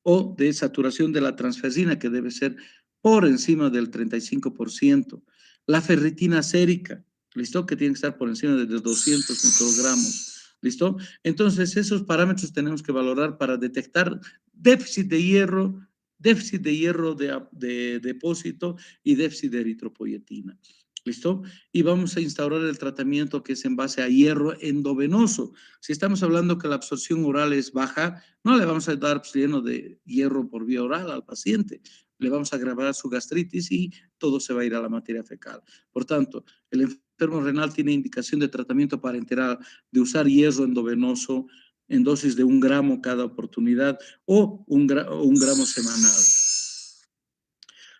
o de saturación de la transferrina, que debe ser por encima del 35%. La ferritina sérica, ¿listo? Que tiene que estar por encima de 200 microgramos, ¿listo? Entonces, esos parámetros tenemos que valorar para detectar déficit de hierro de depósito y déficit de eritropoietina. ¿Listo? Y vamos a instaurar el tratamiento que es en base a hierro endovenoso. Si estamos hablando que la absorción oral es baja, no le vamos a dar lleno de hierro por vía oral al paciente. Le vamos a agravar su gastritis y todo se va a ir a la materia fecal. Por tanto, el enfermo renal tiene indicación de tratamiento parenteral de usar hierro endovenoso en dosis de 1 gramo cada oportunidad o un gramo semanal.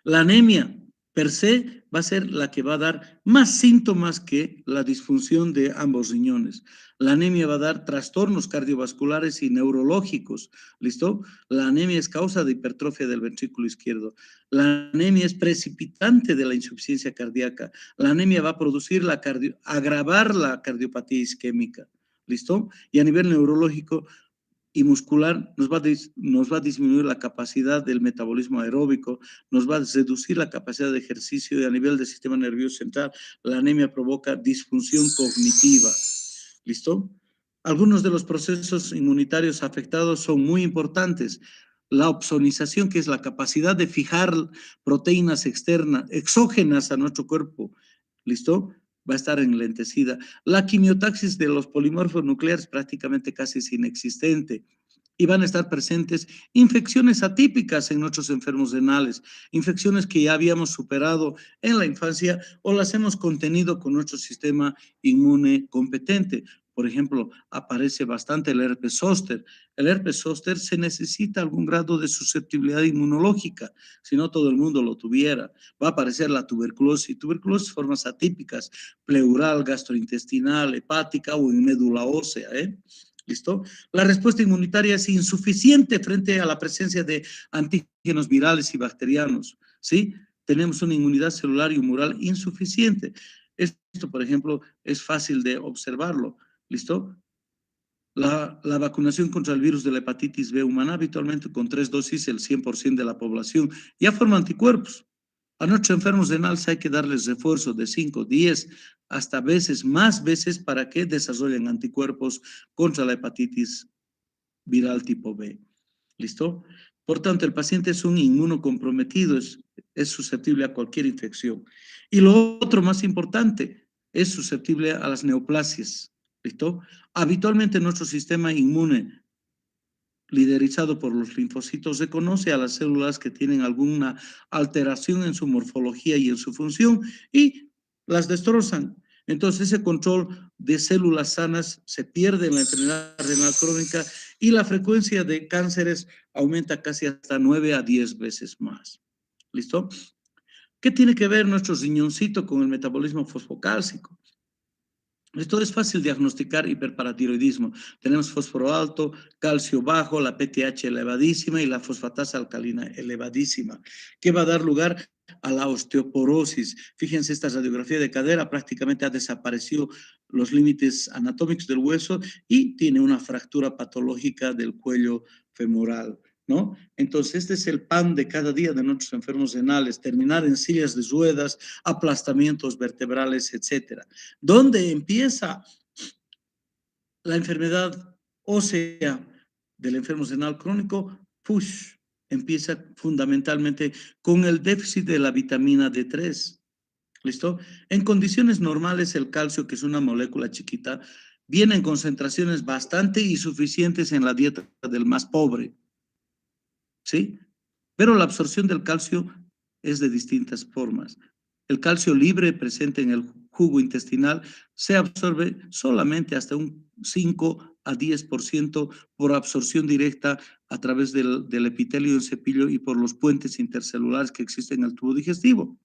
La anemia per se va a ser la que va a dar más síntomas que la disfunción de ambos riñones. La anemia va a dar trastornos cardiovasculares y neurológicos, ¿listo? La anemia es causa de hipertrofia del ventrículo izquierdo. La anemia es precipitante de la insuficiencia cardíaca. La anemia va a producir agravar la cardiopatía isquémica, ¿listo? Y a nivel neurológico y muscular nos va a disminuir la capacidad del metabolismo aeróbico, nos va a reducir la capacidad de ejercicio y a nivel del sistema nervioso central, la anemia provoca disfunción cognitiva. ¿Listo? Algunos de los procesos inmunitarios afectados son muy importantes. La opsonización, que es la capacidad de fijar proteínas exógenas a nuestro cuerpo. ¿Listo? Va a estar enlentecida. La quimiotaxis de los polimorfos nucleares prácticamente casi es inexistente. y van a estar presentes infecciones atípicas en nuestros enfermos renales, infecciones que ya habíamos superado en la infancia o las hemos contenido con nuestro sistema inmune competente. Por ejemplo, aparece bastante el herpes zóster. El herpes zóster se necesita algún grado de susceptibilidad inmunológica, si no todo el mundo lo tuviera. Va a aparecer la tuberculosis, formas atípicas, pleural, gastrointestinal, hepática o en médula ósea, ¿Listo? La respuesta inmunitaria es insuficiente frente a la presencia de antígenos virales y bacterianos, ¿sí? Tenemos una inmunidad celular y humoral insuficiente. Esto, por ejemplo, es fácil de observarlo, ¿listo? La vacunación contra el virus de la hepatitis B humana, habitualmente con 3 dosis, el 100% de la población ya forma anticuerpos. A nuestros enfermos renales hay que darles refuerzo de 5, 10, hasta veces, más veces, para que desarrollen anticuerpos contra la hepatitis viral tipo B. ¿Listo? Por tanto, el paciente es un inmunocomprometido, es susceptible a cualquier infección. Y lo otro más importante, es susceptible a las neoplasias. ¿Listo? Habitualmente nuestro sistema inmune, liderizado por los linfocitos, reconoce a las células que tienen alguna alteración en su morfología y en su función y las destrozan. Entonces, ese control de células sanas se pierde en la enfermedad renal crónica y la frecuencia de cánceres aumenta casi hasta 9 a 10 veces más. ¿Listo? ¿Qué tiene que ver nuestro riñoncito con el metabolismo fosfocálcico? Esto es fácil diagnosticar hiperparatiroidismo. Tenemos fósforo alto, calcio bajo, la PTH elevadísima y la fosfatasa alcalina elevadísima, que va a dar lugar a la osteoporosis. Fíjense, esta radiografía de cadera prácticamente ha desaparecido los límites anatómicos del hueso y tiene una fractura patológica del cuello femoral, ¿no? Entonces, este es el pan de cada día de nuestros enfermos renales, terminar en sillas de ruedas, aplastamientos vertebrales, etcétera. ¿Dónde empieza la enfermedad ósea del enfermo renal crónico? Push, empieza fundamentalmente con el déficit de la vitamina D3. ¿Listo? En condiciones normales, el calcio, que es una molécula chiquita, viene en concentraciones bastante insuficientes en la dieta del más pobre, ¿sí? Pero la absorción del calcio es de distintas formas. El calcio libre presente en el jugo intestinal se absorbe solamente hasta un 5 a 10% por absorción directa a través del epitelio del cepillo y por los puentes intercelulares que existen en el tubo digestivo.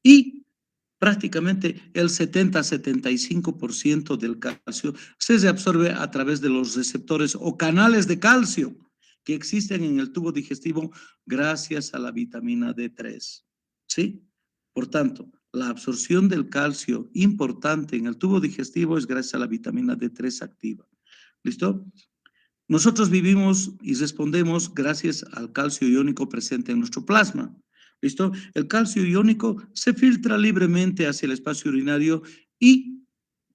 Y prácticamente el 70-75% del calcio se reabsorbe a través de los receptores o canales de calcio que existen en el tubo digestivo gracias a la vitamina D3. ¿Sí? Por tanto, la absorción del calcio importante en el tubo digestivo es gracias a la vitamina D3 activa. ¿Listo? Nosotros vivimos y respondemos gracias al calcio iónico presente en nuestro plasma. ¿Listo? El calcio iónico se filtra libremente hacia el espacio urinario y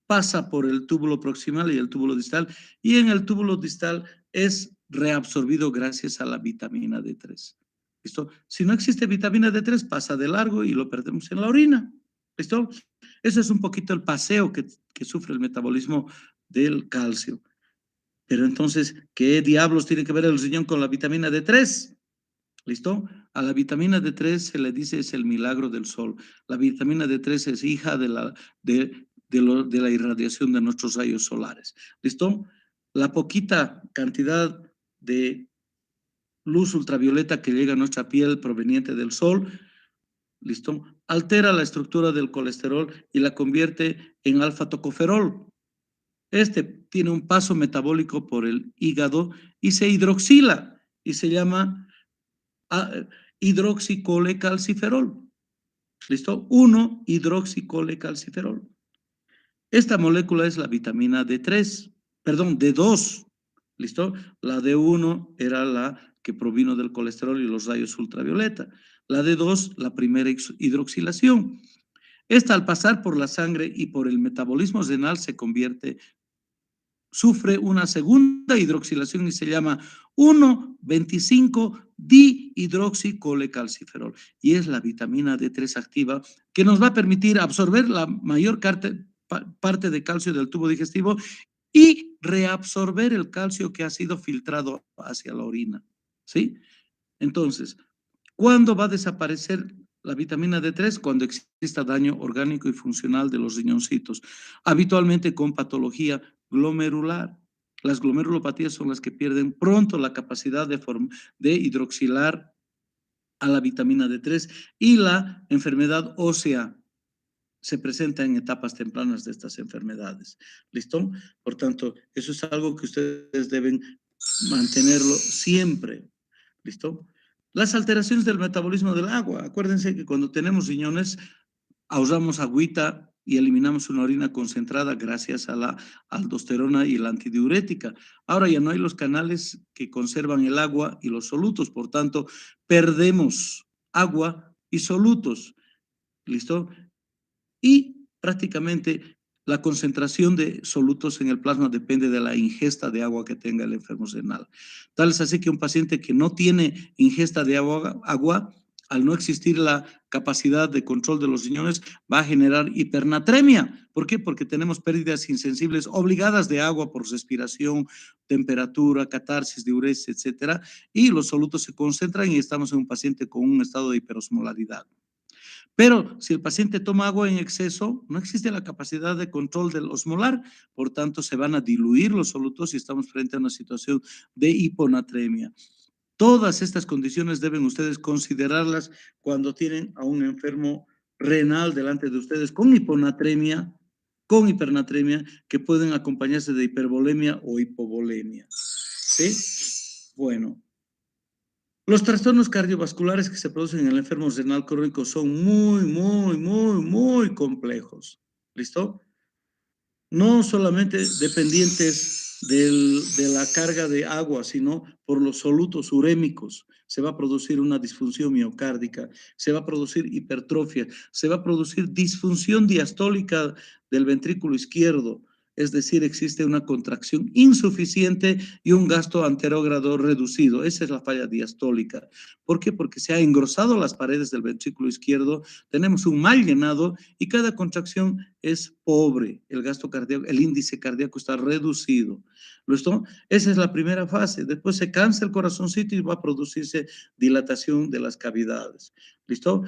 pasa por el túbulo proximal y el túbulo distal, y en el túbulo distal es reabsorbido gracias a la vitamina D3. ¿Listo? Si no existe vitamina D3, pasa de largo y lo perdemos en la orina. ¿Listo? Eso es un poquito el paseo que sufre el metabolismo del calcio. Pero entonces, ¿qué diablos tiene que ver el riñón con la vitamina D3? ¿Listo? A la vitamina D3 se le dice es el milagro del sol. La vitamina D3 es hija de la irradiación de nuestros rayos solares. ¿Listo? La poquita cantidad de luz ultravioleta que llega a nuestra piel proveniente del sol, ¿listo? Altera la estructura del colesterol y la convierte en alfa-tocoferol. Este tiene un paso metabólico por el hígado y se hidroxila y se llama hidroxicolecalciferol. ¿Listo? 1-hidroxicolecalciferol. Esta molécula es la vitamina D3, perdón, D2. ¿Listo? La D1 era la que provino del colesterol y los rayos ultravioleta. La D2, la primera hidroxilación. Esta, al pasar por la sangre y por el metabolismo renal, sufre una segunda hidroxilación y se llama 1,25-dihidroxicolecalciferol. Y es la vitamina D3 activa que nos va a permitir absorber la mayor parte de calcio del tubo digestivo y reabsorber el calcio que ha sido filtrado hacia la orina, ¿sí? Entonces, ¿cuándo va a desaparecer la vitamina D3? Cuando exista daño orgánico y funcional de los riñoncitos, habitualmente con patología glomerular. Las glomerulopatías son las que pierden pronto la capacidad de hidroxilar a la vitamina D3 y la enfermedad ósea se presenta en etapas tempranas de estas enfermedades. ¿Listo? Por tanto, eso es algo que ustedes deben mantenerlo siempre. ¿Listo? Las alteraciones del metabolismo del agua. Acuérdense que cuando tenemos riñones, ahorramos agüita y eliminamos una orina concentrada gracias a la aldosterona y la antidiurética. Ahora ya no hay los canales que conservan el agua y los solutos, por tanto, perdemos agua y solutos. ¿Listo? Y prácticamente la concentración de solutos en el plasma depende de la ingesta de agua que tenga el enfermo renal. Tal es así que un paciente que no tiene ingesta de agua, al no existir la capacidad de control de los riñones, va a generar hipernatremia. ¿Por qué? Porque tenemos pérdidas insensibles obligadas de agua por respiración, temperatura, catarsis, diuresis, etcétera, y los solutos se concentran y estamos en un paciente con un estado de hiperosmolaridad. Pero si el paciente toma agua en exceso, no existe la capacidad de control del osmolar, por tanto se van a diluir los solutos y estamos frente a una situación de hiponatremia. Todas estas condiciones deben ustedes considerarlas cuando tienen a un enfermo renal delante de ustedes con hiponatremia, con hipernatremia, que pueden acompañarse de hipervolemia o hipovolemia. ¿Sí? Bueno, los trastornos cardiovasculares que se producen en el enfermo renal crónico son muy complejos. ¿Listo? No solamente dependientes de la carga de agua, sino por los solutos urémicos. Se va a producir una disfunción miocárdica, se va a producir hipertrofia, se va a producir disfunción diastólica del ventrículo izquierdo, es decir, existe una contracción insuficiente y un gasto anterógrado reducido. Esa es la falla diastólica. ¿Por qué? Porque se ha engrosado las paredes del ventrículo izquierdo, tenemos un mal llenado y cada contracción es pobre. El gasto cardíaco, el índice cardíaco está reducido. ¿Listo? Esa es la primera fase. Después se cansa el corazoncito y va a producirse dilatación de las cavidades. ¿Listo?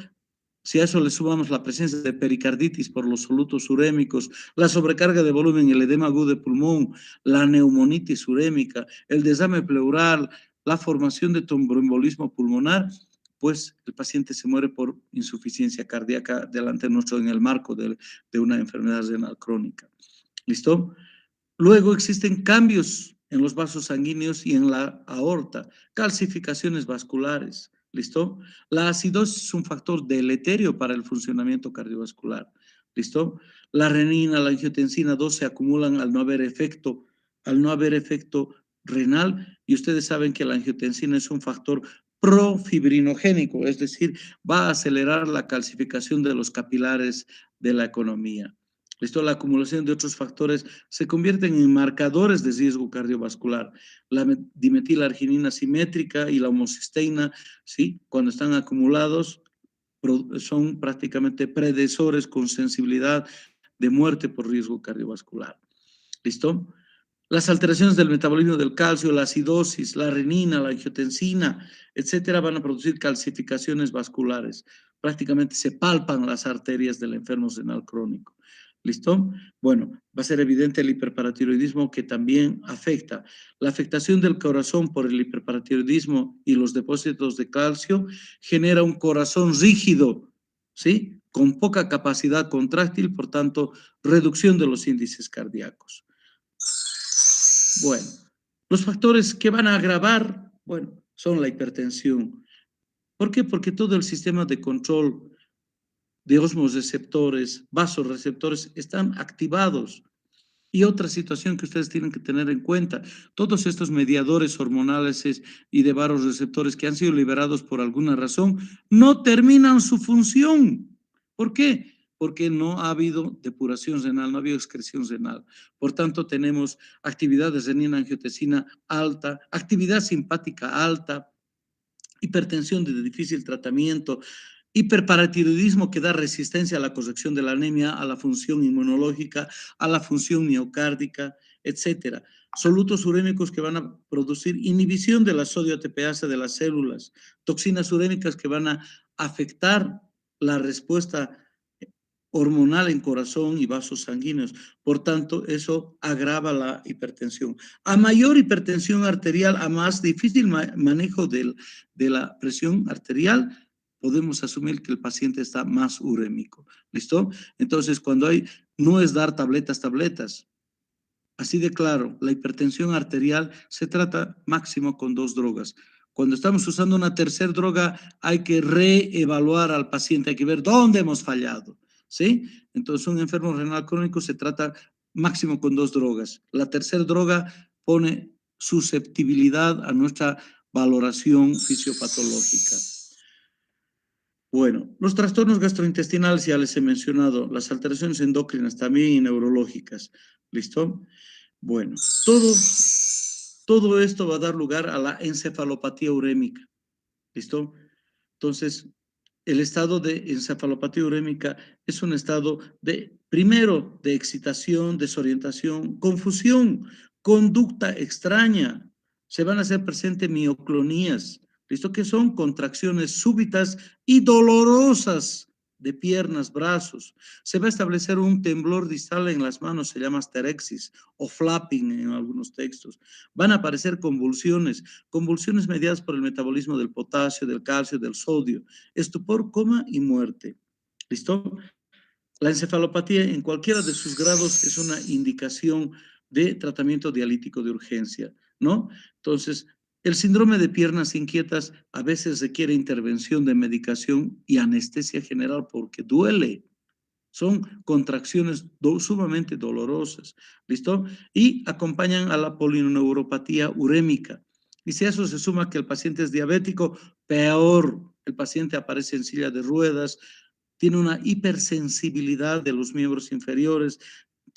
Si a eso le sumamos la presencia de pericarditis por los solutos urémicos, la sobrecarga de volumen, el edema agudo de pulmón, la neumonitis urémica, el desame pleural, la formación de tromboembolismo pulmonar, pues el paciente se muere por insuficiencia cardíaca delante de nosotros en el marco de una enfermedad renal crónica. ¿Listo? Luego existen cambios en los vasos sanguíneos y en la aorta, calcificaciones vasculares. ¿Listo? La acidosis es un factor deleterio para el funcionamiento cardiovascular. ¿Listo? La renina, la angiotensina 2 se acumulan al no haber efecto renal, y ustedes saben que la angiotensina es un factor profibrinogénico, es decir, va a acelerar la calcificación de los capilares de la economía. ¿Listo? La acumulación de otros factores se convierten en marcadores de riesgo cardiovascular. La dimetilarginina simétrica y la homocisteína, ¿sí? Cuando están acumulados, son prácticamente predecesores con sensibilidad de muerte por riesgo cardiovascular. ¿Listo? Las alteraciones del metabolismo del calcio, la acidosis, la renina, la angiotensina, etcétera, van a producir calcificaciones vasculares. Prácticamente se palpan las arterias del enfermo renal crónico. ¿Listo? Bueno, va a ser evidente el hiperparatiroidismo que también afecta. La afectación del corazón por el hiperparatiroidismo y los depósitos de calcio genera un corazón rígido, ¿sí? Con poca capacidad contráctil, por tanto, reducción de los índices cardíacos. Bueno, los factores que van a agravar, bueno, son la hipertensión. ¿Por qué? Porque todo el sistema de control de osmoreceptores, vasoreceptores están activados. Y otra situación que ustedes tienen que tener en cuenta, todos estos mediadores hormonales y de vasoreceptores que han sido liberados por alguna razón, no terminan su función. ¿Por qué? Porque no ha habido depuración renal, no ha habido excreción renal. Por tanto, tenemos actividad de renina-angiotensina alta, actividad simpática alta, hipertensión de difícil tratamiento, hiperparatiroidismo que da resistencia a la corrección de la anemia, a la función inmunológica, a la función miocárdica, etcétera. Solutos urémicos que van a producir inhibición de la sodio ATPasa de las células, toxinas urémicas que van a afectar la respuesta hormonal en corazón y vasos sanguíneos. Por tanto, eso agrava la hipertensión. A mayor hipertensión arterial, a más difícil manejo de la presión arterial, podemos asumir que el paciente está más urémico. ¿Listo? Entonces, cuando hay, no es dar tabletas. Así de claro, la hipertensión arterial se trata máximo con 2 drogas. Cuando estamos usando una tercera droga, hay que reevaluar al paciente, hay que ver dónde hemos fallado, ¿sí? Entonces, un enfermo renal crónico se trata máximo con 2 drogas. La tercera droga pone susceptibilidad a nuestra valoración fisiopatológica. Bueno, los trastornos gastrointestinales ya les he mencionado, las alteraciones endocrinas también y neurológicas, ¿listo? Bueno, todo esto va a dar lugar a la encefalopatía urémica, ¿listo? Entonces, el estado de encefalopatía urémica es un estado de, primero, de excitación, desorientación, confusión, conducta extraña. Se van a hacer presentes mioclonías, ¿listo? Que son contracciones súbitas y dolorosas de piernas, brazos. Se va a establecer un temblor distal en las manos, se llama asterexis o flapping en algunos textos. Van a aparecer convulsiones mediadas por el metabolismo del potasio, del calcio, del sodio, estupor, coma y muerte. ¿Listo? La encefalopatía en cualquiera de sus grados es una indicación de tratamiento dialítico de urgencia, ¿no? Entonces, el síndrome de piernas inquietas a veces requiere intervención de medicación y anestesia general porque duele. Son contracciones sumamente dolorosas, ¿listo? Y acompañan a la polineuropatía urémica. Y si a eso se suma que el paciente es diabético, peor, el paciente aparece en silla de ruedas, tiene una hipersensibilidad de los miembros inferiores,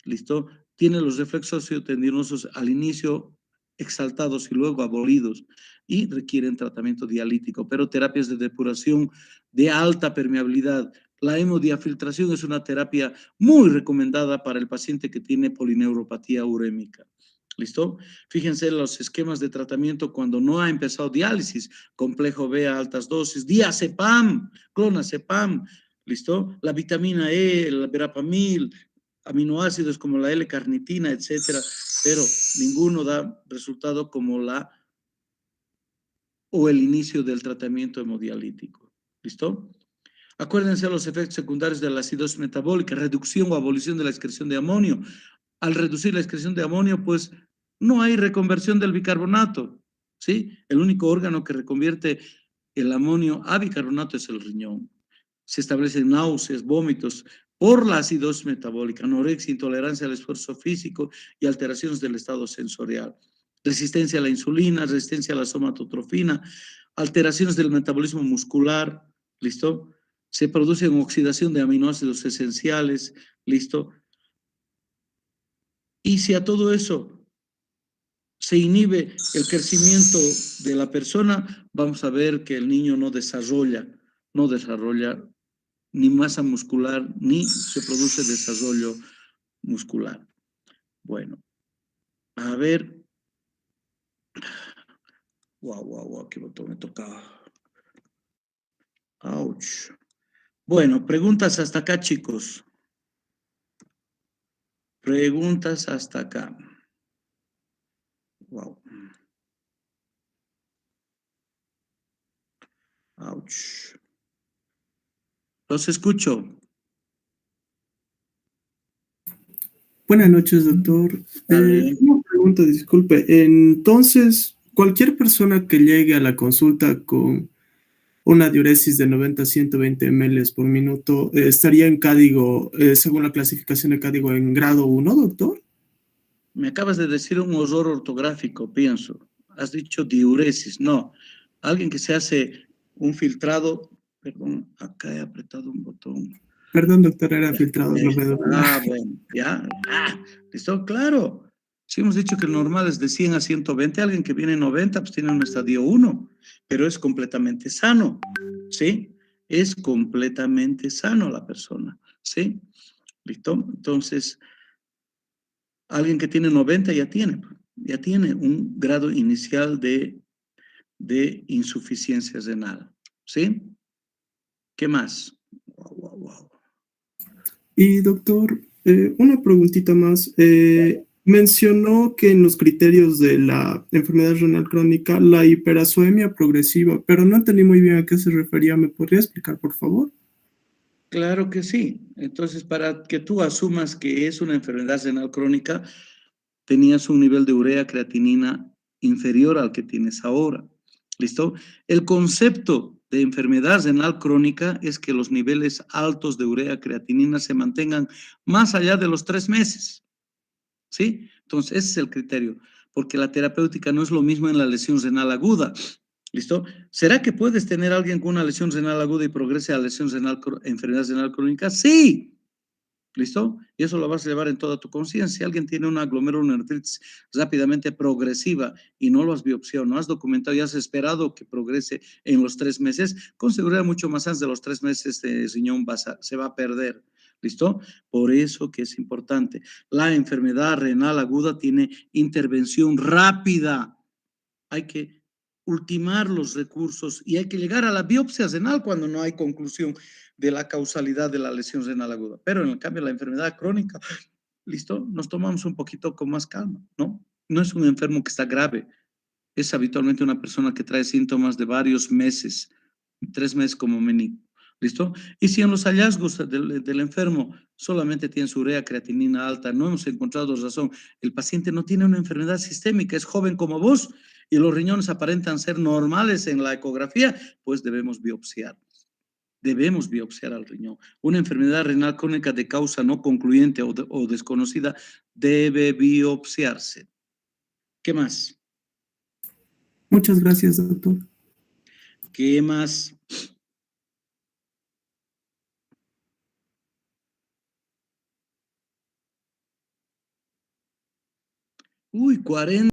¿listo? Tiene los reflejos sociotendinosos al inicio exaltados y luego abolidos y requieren tratamiento dialítico, pero terapias de depuración de alta permeabilidad. La hemodiafiltración es una terapia muy recomendada para el paciente que tiene polineuropatía urémica. ¿Listo? Fíjense los esquemas de tratamiento cuando no ha empezado diálisis, complejo B a altas dosis, diazepam, clonazepam, ¿listo? La vitamina E, el verapamil, aminoácidos como la L-carnitina, etcétera, pero ninguno da resultado como o el inicio del tratamiento hemodialítico. ¿Listo? Acuérdense los efectos secundarios de la acidosis metabólica, reducción o abolición de la excreción de amonio. Al reducir la excreción de amonio, pues no hay reconversión del bicarbonato, ¿sí? El único órgano que reconvierte el amonio a bicarbonato es el riñón. Se establecen náuseas, vómitos por la acidosis metabólica, anorexia, intolerancia al esfuerzo físico y alteraciones del estado sensorial. Resistencia a la insulina, resistencia a la somatotrofina, alteraciones del metabolismo muscular, ¿listo? Se produce oxidación de aminoácidos esenciales, ¿listo? Y si a todo eso se inhibe el crecimiento de la persona, vamos a ver que el niño no desarrolla ni masa muscular, ni se produce desarrollo muscular. Bueno, a ver. Wow, qué botón me tocaba. Ouch. Bueno, preguntas hasta acá, chicos. Preguntas hasta acá. Wow. Ouch. Los escucho. Buenas noches, doctor. Una pregunta, disculpe. Entonces, cualquier persona que llegue a la consulta con una diuresis de 90 a 120 ml por minuto estaría en código, según la clasificación de código, en grado 1, doctor. Me acabas de decir un horror ortográfico, pienso. Has dicho diuresis. No. Alguien que se hace un filtrado. Perdón, acá he apretado un botón. Perdón, doctor, era Ya, filtrado glomerular. bueno, ya. ¿Listo? Claro. Si hemos dicho que el normal es de 100 a 120, alguien que viene 90, pues tiene un estadio 1, pero es completamente sano, ¿sí? Es completamente sano la persona, ¿sí? ¿Listo? Entonces, Alguien que tiene 90 ya tiene un grado inicial de insuficiencia renal, ¿sí? ¿Qué más? Wow, wow, wow. Y doctor, una preguntita más. Mencionó que en los criterios de la enfermedad renal crónica, la hiperazoemia progresiva, pero no entendí muy bien a qué se refería. ¿Me podría explicar, por favor? Claro que sí. Entonces, para que tú asumas que es una enfermedad renal crónica, tenías un nivel de urea creatinina inferior al que tienes ahora. ¿Listo? El concepto de enfermedad renal crónica es que los niveles altos de urea creatinina se mantengan más allá de los 3 meses. ¿Sí? Entonces, ese es el criterio, porque la terapéutica no es lo mismo en la lesión renal aguda. ¿Listo? ¿Será que puedes tener a alguien con una lesión renal aguda y progrese a lesión renal, enfermedad renal crónica? Sí. ¿Listo? Y eso lo vas a llevar en toda tu conciencia. Si alguien tiene una glomerulonefritis rápidamente progresiva y no lo has biopsiado, no has documentado y has esperado que progrese en los 3 meses, con seguridad mucho más antes de los 3 meses de riñón se va a perder. ¿Listo? Por eso que es importante. La enfermedad renal aguda tiene intervención rápida. Hay que ultimar los recursos y hay que llegar a la biopsia renal cuando no hay conclusión de la causalidad de la lesión renal aguda. Pero en el cambio, la enfermedad crónica, listo, nos tomamos un poquito con más calma, ¿no? No es un enfermo que está grave, es habitualmente una persona que trae síntomas de varios meses, 3 meses como mínimo, ¿listo? Y si en los hallazgos del enfermo solamente tiene su urea creatinina alta, no hemos encontrado razón, el paciente no tiene una enfermedad sistémica, es joven como vos y los riñones aparentan ser normales en la ecografía, pues debemos biopsiar. Debemos biopsiar al riñón. Una enfermedad renal crónica de causa no concluyente o desconocida debe biopsiarse. ¿Qué más? Muchas gracias, doctor. ¿Qué más? Uy, 40.